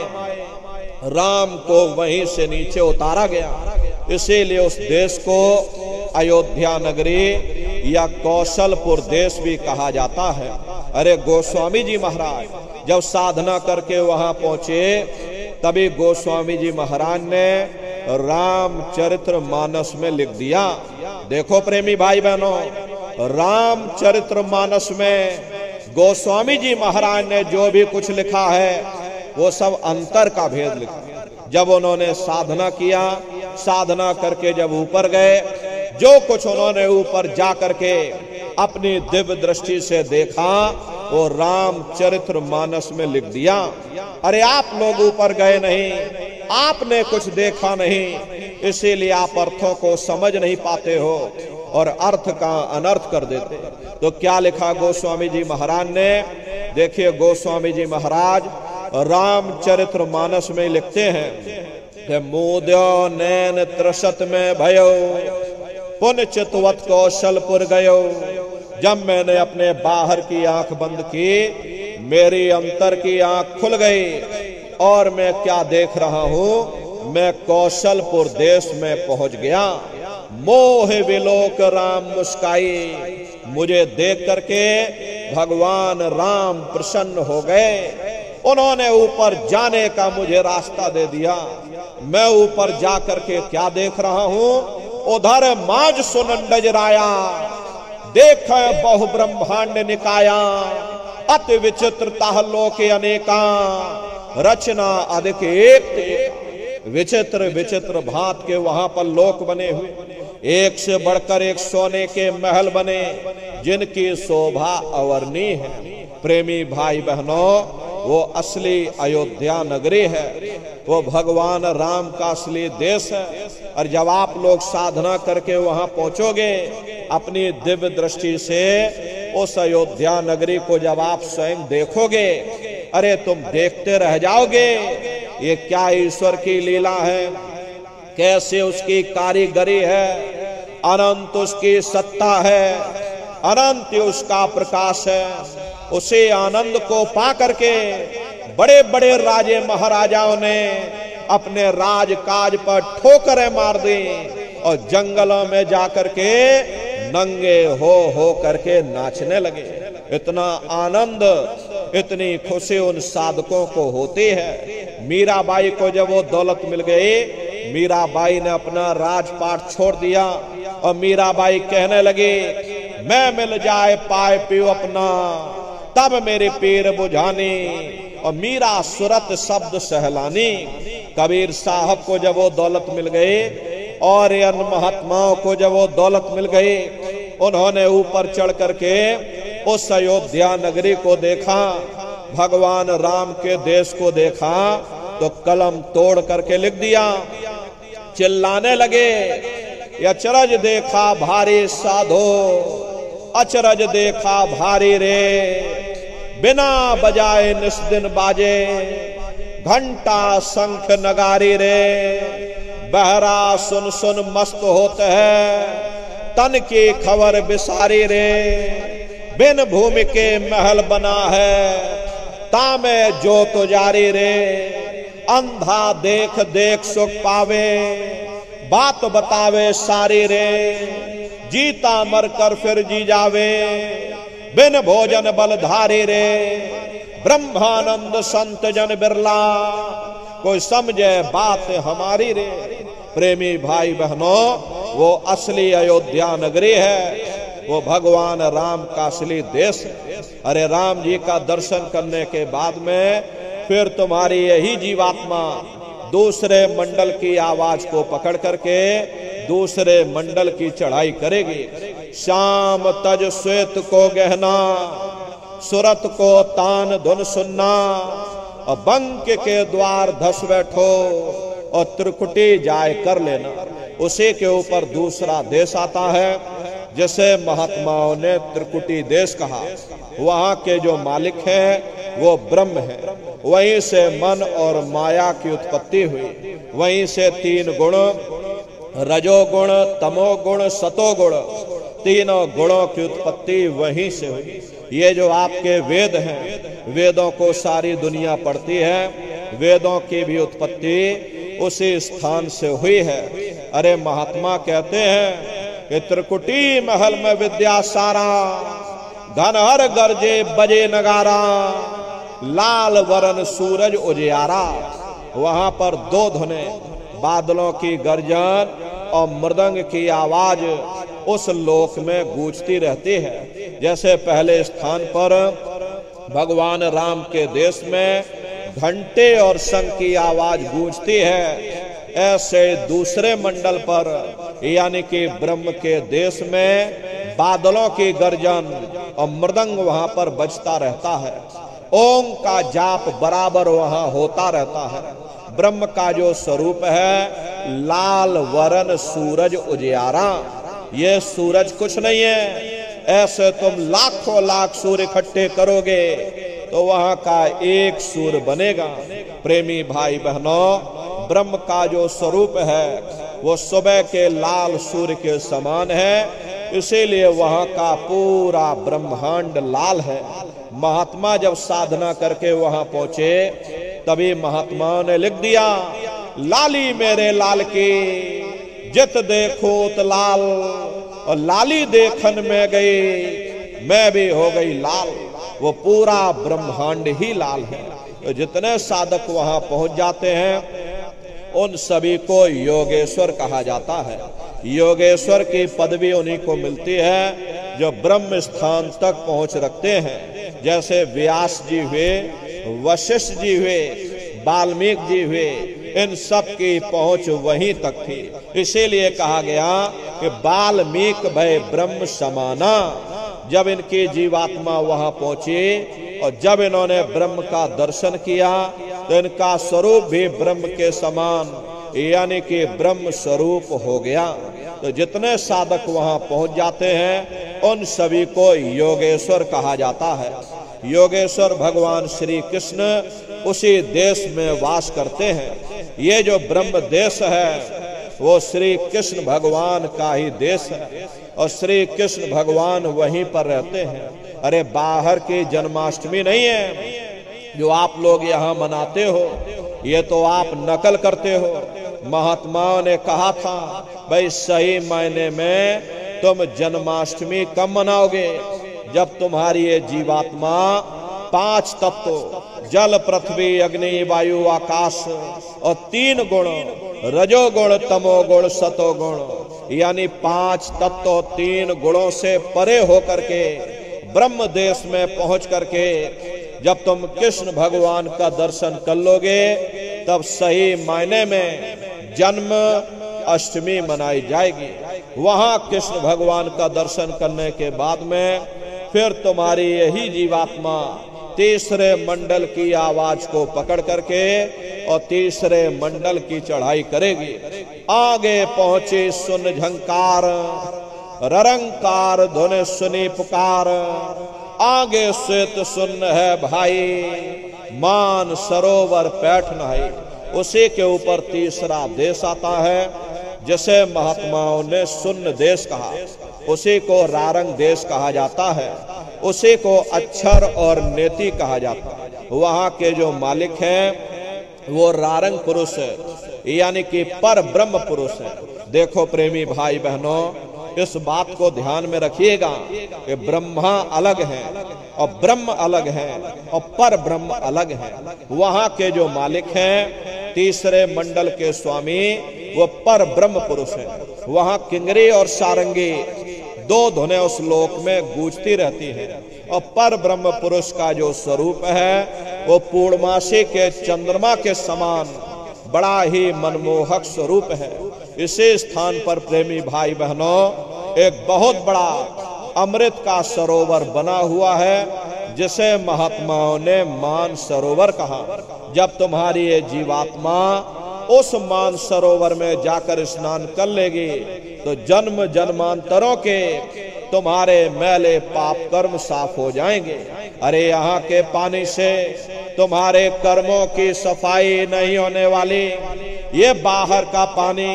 Speaker 1: राम को वहीं से नीचे उतारा गया। इसीलिए उस देश को अयोध्या नगरी या कौशलपुर देश भी कहा जाता है। अरे गोस्वामी जी महाराज जब साधना करके वहां पहुंचे, तभी गोस्वामी जी महाराज ने रामचरित्र मानस में लिख दिया। देखो प्रेमी भाई बहनों, रामचरित्र मानस में गोस्वामी जी महाराज ने जो भी कुछ लिखा है वो सब अंतर का भेद लिखा। जब उन्होंने साधना किया, साधना करके जब ऊपर गए, जो कुछ उन्होंने ऊपर जा करके अपनी दिव्य दृष्टि से देखा वो रामचरित्र मानस में लिख दिया। अरे आप लोग ऊपर गए नहीं, आपने कुछ देखा नहीं, इसीलिए आप अर्थों को समझ नहीं पाते हो और अर्थ का अनर्थ कर देते। तो क्या लिखा गोस्वामी जी महाराज ने? देखिए गोस्वामी जी महाराज रामचरित्र मानस में लिखते हैं कि मूद्यो नैन त्रसत में भयो, पुन चितवत कौशलपुर गयो। जब मैंने अपने बाहर की आंख बंद की, मेरी अंतर की आंख खुल गई और मैं क्या देख रहा हूं, मैं कौशलपुर देश में पहुंच गया। मोह विलोक राम मुस्काई, मुझे देख करके भगवान राम प्रसन्न हो गए। उन्होंने ऊपर जाने का मुझे रास्ता दे दिया। मैं ऊपर जा करके क्या देख रहा हूं, उधर माज सुनंडज राया, देख बहु ब्रह्मांड निकाया, अति विचित्रता लोके अनेका, रचना अधिक एक। विचित्र विचित्र भांत के वहां पर लोक बने हुए, एक से बढ़कर एक सोने के महल बने, जिनकी शोभा अवर्णीय है। प्रेमी भाई बहनों, वो असली अयोध्या नगरी है, वो भगवान राम का असली देश है। और जब आप लोग साधना करके वहां पहुंचोगे, अपनी दिव्य दृष्टि से उस अयोध्या नगरी को जब आप स्वयं देखोगे, अरे तुम देखते रह जाओगे, ये क्या ईश्वर की लीला है, कैसे उसकी कारीगरी है, अनंत उसकी सत्ता है, अनंत उसका प्रकाश है। उसे आनंद को पा करके बड़े बड़े राजे महाराजाओं ने अपने राज काज पर ठोकरें मार दी और जंगलों में जाकर के नंगे हो करके नाचने लगे। इतना आनंद, इतनी खुशी उन साधकों को होती है। मीराबाई को जब वो दौलत मिल गई, मीराबाई ने अपना राजपाट छोड़ दिया और मीराबाई कहने लगी, मैं मिल जाए पाए पियो अपना, तब मेरे पीर बुझानी। और मीरा सुरत शब्द सहलानी। कबीर साहब को जब वो दौलत मिल गई और इन महात्माओं को जब वो दौलत मिल गई, उन्होंने ऊपर चढ़ करके उस अयोध्या नगरी को देखा, भगवान राम के देश को देखा, तो कलम तोड़ करके लिख दिया। चिल्लाने लगे, अचरज देखा भारी साधो, अचरज देखा भारी रे, बिना बजाए निस्दिन बाजे, घंटा शंख नगारी रे, बहरा सुन सुन मस्त होते हैं, तन की खबर बिसारी रे, बिन भूमि के महल बना है, तामे जो तो जारी रे, अंधा देख देख सुख पावे, बात बतावे सारी रे, जीता मर कर फिर जी जावे, बिन भोजन बलधारी रे, ब्रह्मानंद संत जन बिरला, कोई समझे बात हमारी रे। प्रेमी भाई बहनों, वो असली अयोध्या नगरी है, वो भगवान राम का असली देश है। अरे राम जी का दर्शन करने के बाद में फिर तुम्हारी यही जीवात्मा दूसरे मंडल की आवाज को पकड़ करके दूसरे मंडल की चढ़ाई करेगी। शाम तज श्वेत को गहना, सुरत को तान धुन सुनना, और बंक के द्वार धस बैठो और त्रिकुटी जाय कर लेना। उसी के ऊपर दूसरा देश आता है, जिसे महात्माओं ने त्रिकुटी देश कहा। वहां के जो मालिक हैं वो ब्रह्म है, वहीं से मन और माया की उत्पत्ति हुई, वहीं से तीन गुण रजोगुण, तमोगुण, सतोगुण, तीनों गुणों की उत्पत्ति वहीं से हुई। ये जो आपके वेद हैं, वेदों को सारी दुनिया पढ़ती है, वेदों की भी उत्पत्ति उसी स्थान से हुई है। अरे महात्मा कहते हैं कि त्रिकुटी महल में विद्या सारा, घनहर गरजे बजे नगारा, लाल वरन सूरज उजियारा। वहां पर दो धुने, बादलों की गर्जन और मृदंग की आवाज उस लोक में गूंजती रहती है। जैसे पहले स्थान पर भगवान राम के देश में घंटे और शंख की आवाज गूंजती है, ऐसे दूसरे मंडल पर यानी कि ब्रह्म के देश में बादलों की गर्जन और मृदंग वहां पर बजता रहता है। ओम का जाप बराबर वहां होता रहता है। ब्रह्म का जो स्वरूप है लाल वरन सूरज उजियारा। ये सूरज कुछ नहीं है, ऐसे तुम लाखों लाख सूर्य इकट्ठे करोगे तो वहां का एक सूर्य बनेगा। प्रेमी भाई बहनों, ब्रह्म का जो स्वरूप है वो सुबह के लाल सूर्य के समान है, इसीलिए वहां का पूरा ब्रह्मांड लाल है। महात्मा जब साधना करके वहां पहुंचे तभी महात्माओं ने लिख दिया, लाली मेरे लाल की जित देखो तो लाल, और लाली देखन में गई मैं भी हो गई लाल। वो पूरा ब्रह्मांड ही लाल है। तो जितने साधक वहां पहुंच जाते हैं उन सभी को योगेश्वर कहा जाता है। योगेश्वर की पदवी उन्हीं को मिलती है जो ब्रह्म स्थान तक पहुंच रखते हैं। जैसे व्यास जी हुए, वशिष्ठ जी हुए, वाल्मीकि जी हुए, इन सब की पहुंच वहीं तक थी। इसीलिए कहा गया कि वाल्मीकि भय ब्रह्म समाना। जब इनकी जीवात्मा वहां पहुंची और जब इन्होंने ब्रह्म का दर्शन किया तो इनका स्वरूप भी ब्रह्म के समान यानी कि ब्रह्म स्वरूप हो गया। तो जितने साधक वहां पहुंच जाते हैं उन सभी को योगेश्वर कहा जाता है। योगेश्वर भगवान श्री कृष्ण उसी देश में वास करते हैं। ये जो ब्रह्म देश है वो श्री कृष्ण भगवान का ही देश है और श्री कृष्ण भगवान वहीं पर रहते हैं। अरे बाहर की जन्माष्टमी नहीं है जो आप लोग यहाँ मनाते हो, ये तो आप नकल करते हो। महात्माओं ने कहा था भाई सही मायने में तुम जन्माष्टमी कब मनाओगे, जब तुम्हारी ये जीवात्मा पांच तत्व जल पृथ्वी अग्नि वायु आकाश और तीन गुण रजोगुण तमोगुण सतोगुण यानी पांच तत्व तीन गुणों से परे होकर के ब्रह्म देश में पहुंच करके जब तुम कृष्ण भगवान का दर्शन कर लोगे तब सही मायने में जन्म अष्टमी मनाई जाएगी। वहां कृष्ण भगवान का दर्शन करने के बाद में फिर तुम्हारी यही जीवात्मा तीसरे मंडल की आवाज को पकड़ करके और तीसरे मंडल की चढ़ाई करेगी। आगे पहुंचे सुन झंकार ररंकार धुन सुनी पुकार, आगे से तो सुन है भाई मान सरोवर पैठ नहीं। उसी के ऊपर तीसरा देश आता है जिसे महात्माओं ने सुन्न देश कहा, उसी को रारंग देश कहा जाता है, उसी को अक्षर और नेति कहा जाता है। वहां के जो मालिक हैं वो रारंग पुरुष है यानी कि पर ब्रह्म पुरुष है। देखो प्रेमी भाई बहनों, इस बात को ध्यान में रखिएगा कि ब्रह्मा अलग है और ब्रह्म अलग है और पर ब्रह्म अलग है। वहां के जो मालिक हैं तीसरे मंडल के स्वामी वो पर ब्रह्म पुरुष है। वहां किंगरी और सारंगी दो धुनें उस लोक में गूंजती रहती है और पर ब्रह्म पुरुष का जो स्वरूप है वो पूर्णमासी के चंद्रमा के समान बड़ा ही मनमोहक स्वरूप है। इसी स्थान पर प्रेमी भाई बहनों एक बहुत बड़ा अमृत का सरोवर बना हुआ है जिसे महात्माओं ने मान सरोवर कहा। जब तुम्हारी ये जीवात्मा उस मान सरोवर में जाकर स्नान कर लेगी तो जन्म जन्मांतरों के तुम्हारे मैले पाप कर्म साफ हो जाएंगे। अरे यहाँ के पानी से तुम्हारे कर्मों की सफाई नहीं होने वाली, ये बाहर का पानी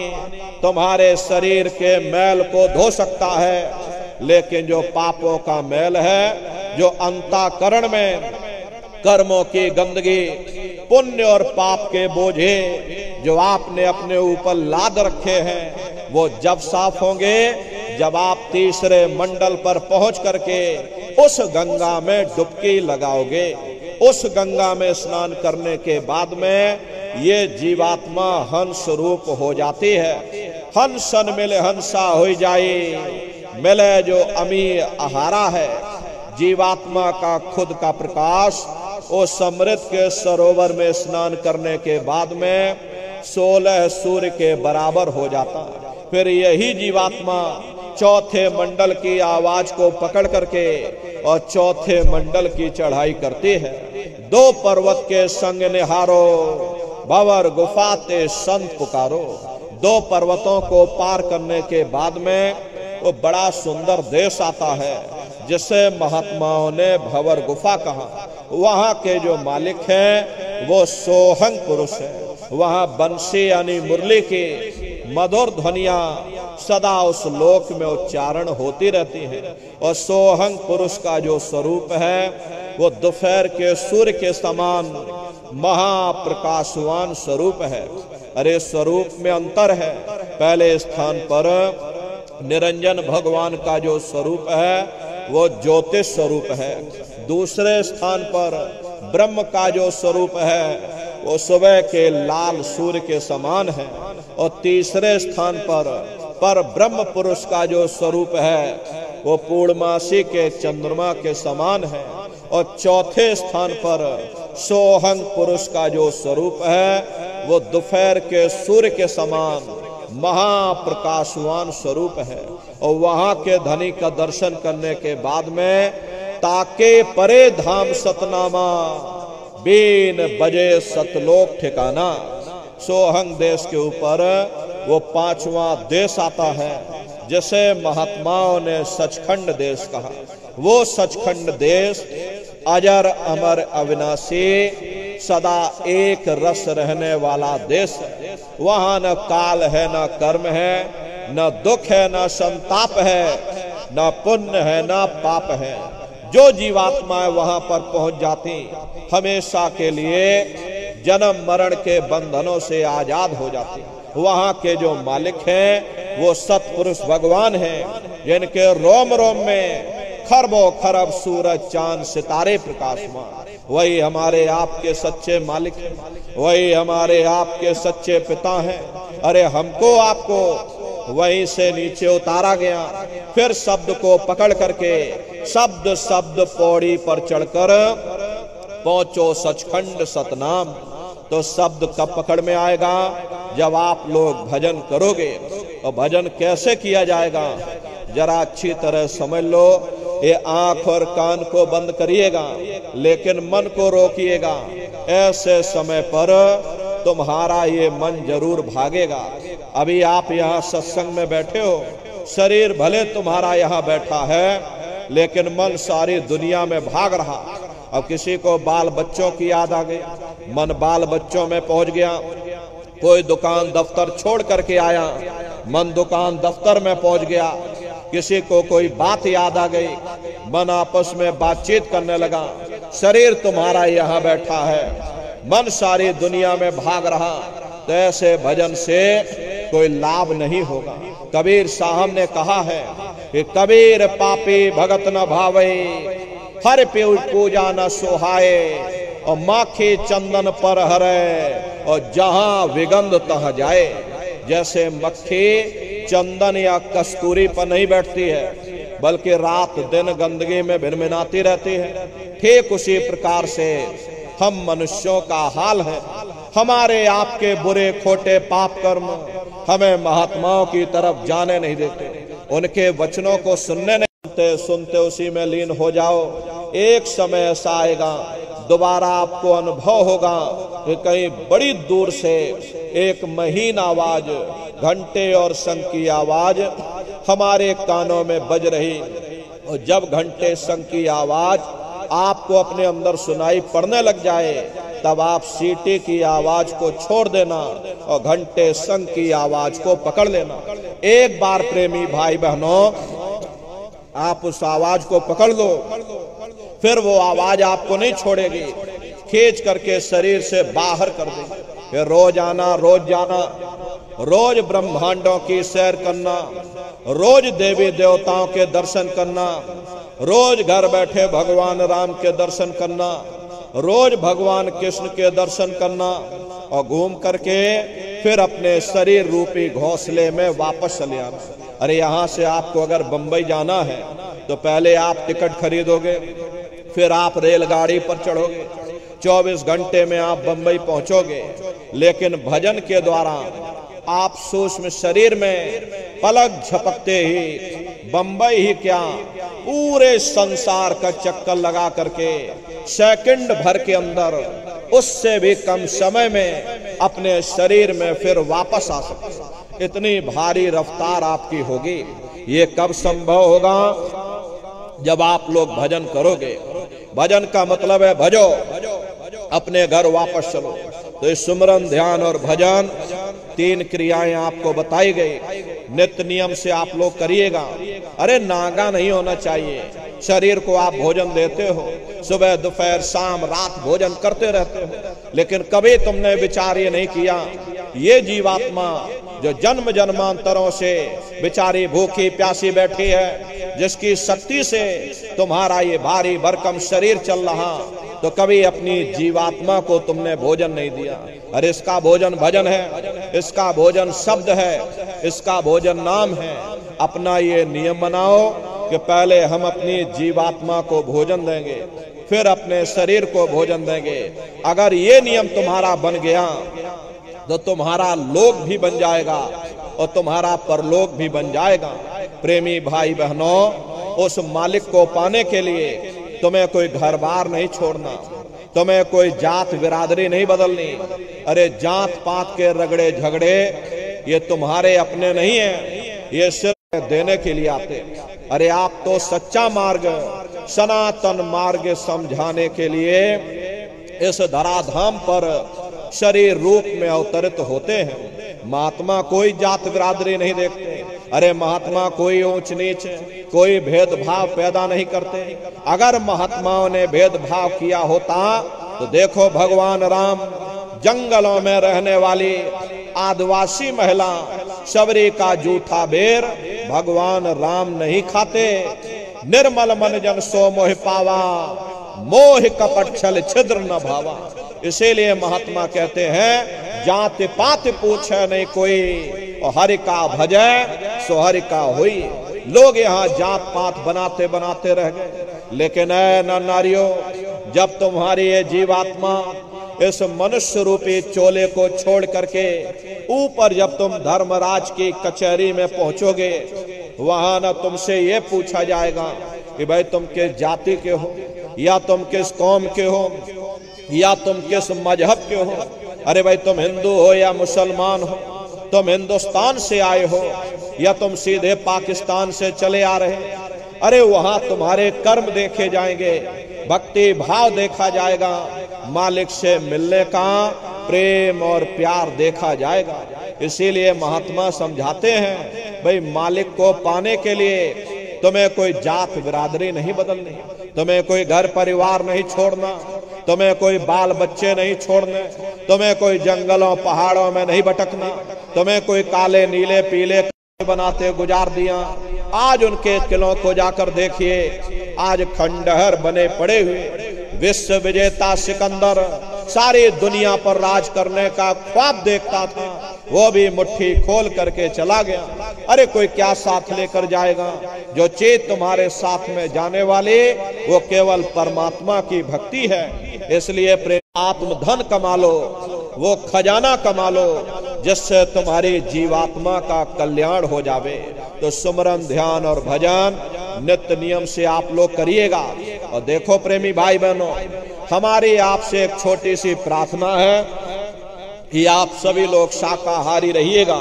Speaker 1: तुम्हारे शरीर के मैल को धो सकता है। लेकिन जो पापों का मैल है, जो अंतःकरण में कर्मों की गंदगी, पुण्य और पाप के बोझे जो आपने अपने ऊपर लाद रखे हैं, वो जब साफ होंगे जब आप तीसरे मंडल पर पहुंच करके उस गंगा में डुबकी लगाओगे। उस गंगा में स्नान करने के बाद में ये जीवात्मा हंस रूप हो जाती है। हंसन मिले हंसा हो जाए, मिले जो अमी आहारा है। जीवात्मा का खुद का प्रकाश वो समृद्ध के सरोवर में स्नान करने के बाद में 16 सूर्य के बराबर हो जाता। फिर यही जीवात्मा चौथे मंडल की आवाज को पकड़ करके और चौथे मंडल की चढ़ाई करती है। 2 पर्वत के संग निहारो, भंवर गुफा ते संत पुकारो। 2 पर्वतों को पार करने के बाद में वो बड़ा सुंदर देश आता है जिसे महात्माओं ने भंवर गुफा कहा। वहां के जो मालिक हैं वो सोहंग पुरुष है। वहां बंसी यानी मुरली की मधुर ध्वनियां सदा उस लोक में उच्चारण होती रहती हैं। और सोहंग पुरुष का जो स्वरूप है वो दोपहर के सूर्य के समान महाप्रकाशवान स्वरूप है। अरे स्वरूप में अंतर है। पहले स्थान पर निरंजन भगवान का जो स्वरूप है वो ज्योतिष स्वरूप है। दूसरे स्थान पर ब्रह्म का जो स्वरूप है वो सुबह के लाल सूर्य के समान है। और तीसरे स्थान पर ब्रह्म पुरुष का जो स्वरूप है वो पूर्णमासी के चंद्रमा के समान है। और चौथे स्थान पर सोहंग पुरुष का जो स्वरूप है वो दोपहर के सूर्य के समान महाप्रकाशवान स्वरूप है। और वहां के धनी का दर्शन करने के बाद में ताके परे धाम सतनामा, बीन बजे सतलोक ठिकाना। सोहंग देश के ऊपर वो 5वां देश आता है जिसे महात्माओं ने सचखंड देश कहा। वो सचखंड देश अजर अमर अविनाशी सदा एक रस रहने वाला देश है। वहां न काल है, न कर्म है, न दुख है, न संताप है, न पुण्य है, न पाप है। जो जीवात्माएं वहां पर पहुंच जाती हमेशा के लिए जन्म मरण के बंधनों से आजाद हो जाती। वहां के जो मालिक हैं वो सतपुरुष भगवान हैं जिनके रोम रोम में खरबों खरब सूरज चांद सितारे प्रकाशमान। वही हमारे आपके सच्चे मालिक हैं, वही हमारे आपके सच्चे पिता हैं। अरे हमको आपको वहीं से नीचे उतारा गया, फिर शब्द को पकड़ करके शब्द शब्द पौड़ी पर चढ़कर पहुंचो सचखंड सतनाम। तो शब्द कब पकड़ में आएगा? जब आप लोग भजन करोगे। और भजन कैसे किया जाएगा जरा अच्छी तरह समझ लो। ये आंख और कान को बंद करिएगा लेकिन मन को रोकिएगा। ऐसे समय पर तुम्हारा ये मन जरूर भागेगा। अभी आप यहाँ सत्संग में बैठे हो, शरीर भले तुम्हारा यहाँ बैठा है लेकिन मन सारी दुनिया में भाग रहा। अब किसी को बाल बच्चों की याद आ गई, मन बाल बच्चों में पहुंच गया। कोई दुकान दफ्तर छोड़ करके आया, मन दुकान दफ्तर में पहुंच गया। किसी को कोई बात याद आ गई, मन आपस में बातचीत करने लगा। शरीर तुम्हारा यहाँ बैठा है, मन सारी दुनिया में भाग रहा। तो ऐसे भजन से कोई लाभ नहीं होगा। कबीर साहब ने कहा है कि कबीर पापी भगत न भावे, हर पूजा न सोहाए, और माखी चंदन पर हरे, और जहां विगंध तह जाए। जैसे मक्खी चंदन या कस्तूरी पर नहीं बैठती है बल्कि रात दिन गंदगी में भिनभिनाती रहती है, ठीक उसी प्रकार से हम मनुष्यों का हाल है। हमारे आपके बुरे खोटे पाप कर्म हमें महात्माओं की तरफ जाने नहीं देते, उनके वचनों को सुनने नहीं देते। सुनते उसी में लीन हो जाओ। एक समय ऐसा आएगा, दोबारा आपको अनुभव होगा कि कहीं बड़ी दूर से एक महीन आवाज, घंटे और शंख की आवाज हमारे कानों में बज रही। और जब घंटे शंख की आवाज आपको अपने अंदर सुनाई पड़ने लग जाए तब आप सीटी की आवाज को छोड़ देना और घंटे शंख की आवाज को पकड़ लेना। एक बार प्रेमी भाई बहनों आप उस आवाज को पकड़ लो, फिर वो आवाज आपको नहीं छोड़ेगी, खींच करके शरीर से बाहर कर देगी। फिर रोज आना, रोज जाना, रोज ब्रह्मांडों की सैर करना, रोज देवी देवताओं के दर्शन करना, रोज घर बैठे भगवान राम के दर्शन करना, रोज भगवान कृष्ण के दर्शन करना, और घूम करके फिर अपने शरीर रूपी घोंसले में वापस चले आना। अरे यहाँ से आपको अगर बंबई जाना है तो पहले आप टिकट खरीदोगे, फिर आप रेलगाड़ी पर चढ़ोगे, 24 घंटे में आप बंबई पहुंचोगे। लेकिन भजन के द्वारा आप सूक्ष्म शरीर में पलक झपकते ही बंबई ही क्या, पूरे संसार का चक्कर लगा करके सेकंड भर के अंदर, उससे भी कम समय में अपने शरीर में फिर वापस आ सकते। इतनी भारी रफ्तार आपकी होगी। ये कब संभव होगा? जब आप लोग भजन करोगे। भजन का मतलब है भजो, अपने घर वापस चलो। तो इस सुमरन, ध्यान और भजन 3 क्रियाएं आपको बताई गई। नित्य नियम से आप लोग करिएगा। अरे नागा नहीं होना चाहिए। शरीर को आप भोजन देते हो, सुबह दोपहर शाम रात भोजन करते रहते हो, लेकिन कभी तुमने विचार ये नहीं किया, ये जीवात्मा जो जन्म जन्मांतरों से बेचारी भूखी प्यासी बैठी है, जिसकी शक्ति से तुम्हारा ये भारी भरकम शरीर चल रहा, तो कभी अपनी जीवात्मा को तुमने भोजन नहीं दिया। अरे इसका भोजन भजन है, इसका भोजन शब्द है, इसका भोजन नाम है। अपना ये नियम बनाओ कि पहले हम अपनी जीवात्मा को भोजन देंगे, फिर अपने शरीर को भोजन देंगे। अगर ये नियम तुम्हारा बन गया तो तुम्हारा लोक भी बन जाएगा और तुम्हारा परलोक भी बन जाएगा। प्रेमी भाई बहनों, उस मालिक को पाने के लिए तुम्हें कोई घर बार नहीं छोड़ना, तुम्हें कोई जात बिरादरी नहीं बदलनी। अरे जात पात के रगड़े झगड़े ये तुम्हारे अपने नहीं है, ये सिर्फ देने के लिए आते। अरे आप तो सच्चा मार्ग, सनातन मार्ग समझाने के लिए इस धराधाम पर शरीर रूप में अवतरित होते हैं। महात्मा कोई जात बिरादरी नहीं देखते। अरे महात्मा कोई ऊंच नीच, कोई भेदभाव पैदा नहीं करते। अगर महात्माओं ने भेदभाव किया होता तो देखो भगवान राम जंगलों में रहने वाली आदिवासी महिला शबरी का जूठा बेर भगवान राम नहीं खाते। निर्मल मन जन सो मोह पावा, मोह कपट छल छिद्र न भावा। इसीलिए महात्मा कहते हैं जात पात पूछे नहीं कोई, और हरि का भजे सो हरि का हुई। लोग यहाँ जात पात बनाते बनाते रह गए। लेकिन ऐ नारियों, जब तुम्हारी ये जीवात्मा इस मनुष्य रूपी चोले को छोड़ करके ऊपर जब तुम धर्मराज की कचहरी में पहुंचोगे, वहां न तुमसे ये पूछा जाएगा कि भाई तुम किस जाति के हो, या तुम किस कौम के हो, या तुम किस मजहब के हो। अरे भाई तुम हिंदू हो या मुसलमान हो, तुम हिंदुस्तान से आए हो या तुम सीधे पाकिस्तान से चले आ रहे। अरे वहां तुम्हारे कर्म देखे जाएंगे, भक्ति भाव देखा जाएगा, मालिक से मिलने का प्रेम और प्यार देखा जाएगा। इसीलिए महात्मा समझाते हैं भाई मालिक को पाने के लिए तुम्हें कोई जात बिरादरी नहीं बदलनी, तुम्हें कोई घर परिवार नहीं छोड़ना, तुम्हें कोई बाल बच्चे नहीं छोड़ने, तुम्हें कोई जंगलों पहाड़ों में नहीं भटकना, तुम्हें कोई काले नीले पीले बनाते गुजार दिया। आज उनके किलों को जाकर देखिए, आज खंडहर बने पड़े हुए। विश्व विजेता सिकंदर सारी दुनिया पर राज करने का ख्वाब देखता था, वो भी मुट्ठी खोल करके चला गया। अरे कोई क्या साथ लेकर जाएगा? जो चीज तुम्हारे साथ में जाने वाली वो केवल परमात्मा की भक्ति है। इसलिए प्रेम आत्मधन कमा लो, वो खजाना कमा लो जिससे तुम्हारी जीवात्मा का कल्याण हो जावे। तो सुमरन, ध्यान और भजन नित्य नियम से आप लोग करिएगा। और देखो प्रेमी भाई बहनों, हमारी आपसे एक छोटी सी प्रार्थना है कि आप सभी लोग शाकाहारी रहिएगा,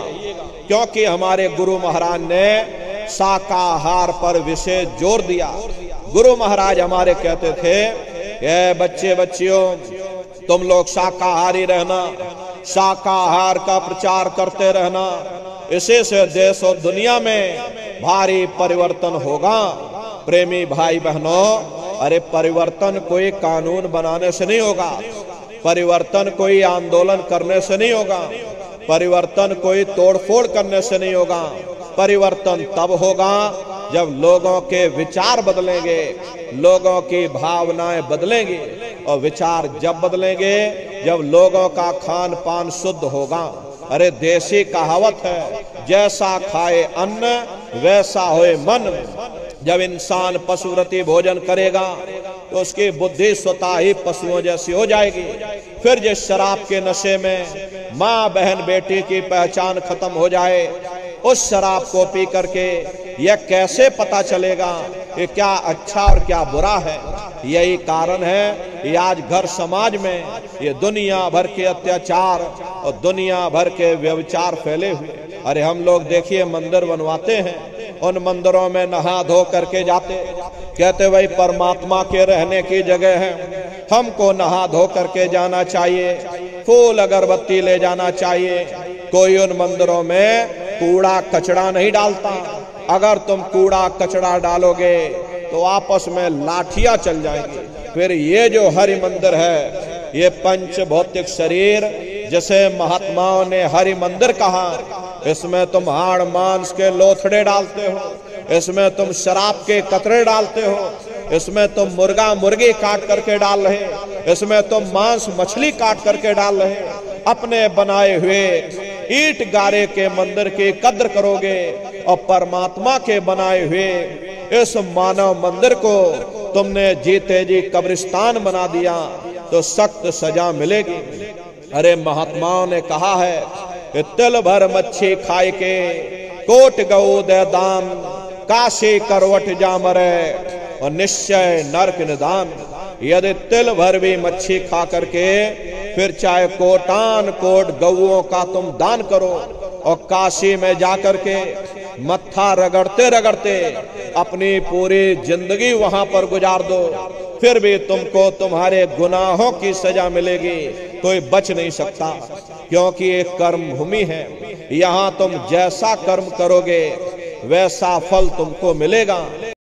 Speaker 1: क्योंकि हमारे गुरु महाराज ने शाकाहार पर विशेष जोर दिया। गुरु महाराज हमारे कहते थे कि बच्चे बच्चियों तुम लोग शाकाहारी रहना, शाकाहार का प्रचार करते रहना, इसी से देश और दुनिया में भारी परिवर्तन होगा। प्रेमी भाई बहनों, अरे परिवर्तन कोई कानून बनाने से नहीं होगा, परिवर्तन कोई आंदोलन करने से नहीं होगा, परिवर्तन कोई तोड़फोड़ करने से नहीं होगा। परिवर्तन तब होगा जब लोगों के विचार बदलेंगे, लोगों की भावनाएं बदलेंगी, और विचार जब बदलेंगे जब लोगों का खान पान शुद्ध होगा। अरे देसी कहावत है, जैसा खाए अन्न वैसा होए मन। जब इंसान पशुव्रती भोजन करेगा तो उसकी बुद्धि स्वतः ही पशुओं जैसी हो जाएगी। फिर जिस शराब के नशे में माँ बहन बेटी की पहचान खत्म हो जाए, उस शराब को पी करके यह कैसे पता चलेगा कि क्या अच्छा और क्या बुरा है। यही कारण है कि आज घर समाज में ये दुनिया भर के अत्याचार और दुनिया भर के व्यभिचार फैले हुए। अरे हम लोग देखिए मंदिर बनवाते हैं, उन मंदिरों में नहा धो करके जाते, कहते भाई परमात्मा के रहने की जगह है, हमको नहा धो करके जाना चाहिए, फूल अगरबत्ती ले जाना चाहिए। कोई उन मंदिरों में कूड़ा कचरा नहीं डालता। अगर तुम कूड़ा कचरा डालोगे तो आपस में लाठियां चल जाएंगी। फिर ये जो हरि मंदिर है, ये पंच भौतिक शरीर जिसे महात्माओं ने हरि मंदिर कहा, इसमें तुम हाड़ मांस के लोथड़े डालते हो, इसमें तुम शराब के कतरे डालते हो, इसमें तुम मुर्गा मुर्गी काट करके डाल रहे, इसमें तुम मांस मछली काट करके डाल रहे। अपने बनाए हुए ईट गारे के मंदिर की कद्र करोगे और परमात्मा के बनाए हुए इस मानव मंदिर को तुमने जीते जी कब्रिस्तान बना दिया तो सख्त सजा मिलेगी। अरे महात्माओं ने कहा है कि तिल भर मच्छी खाए के कोट गऊ दे दान, काशी करवट जा मरे और निश्चय नरक निदान। यदि तिल भर भी मच्छी खा करके फिर चाहे कोटान कोट गऊओं का तुम दान करो और काशी में जाकर के मत्था रगड़ते रगड़ते अपनी पूरी जिंदगी वहां पर गुजार दो, फिर भी तुमको तुम्हारे गुनाहों की सजा मिलेगी। कोई बच नहीं सकता, क्योंकि एक कर्म भूमि है। यहाँ तुम जैसा कर्म करोगे वैसा फल तुमको मिलेगा।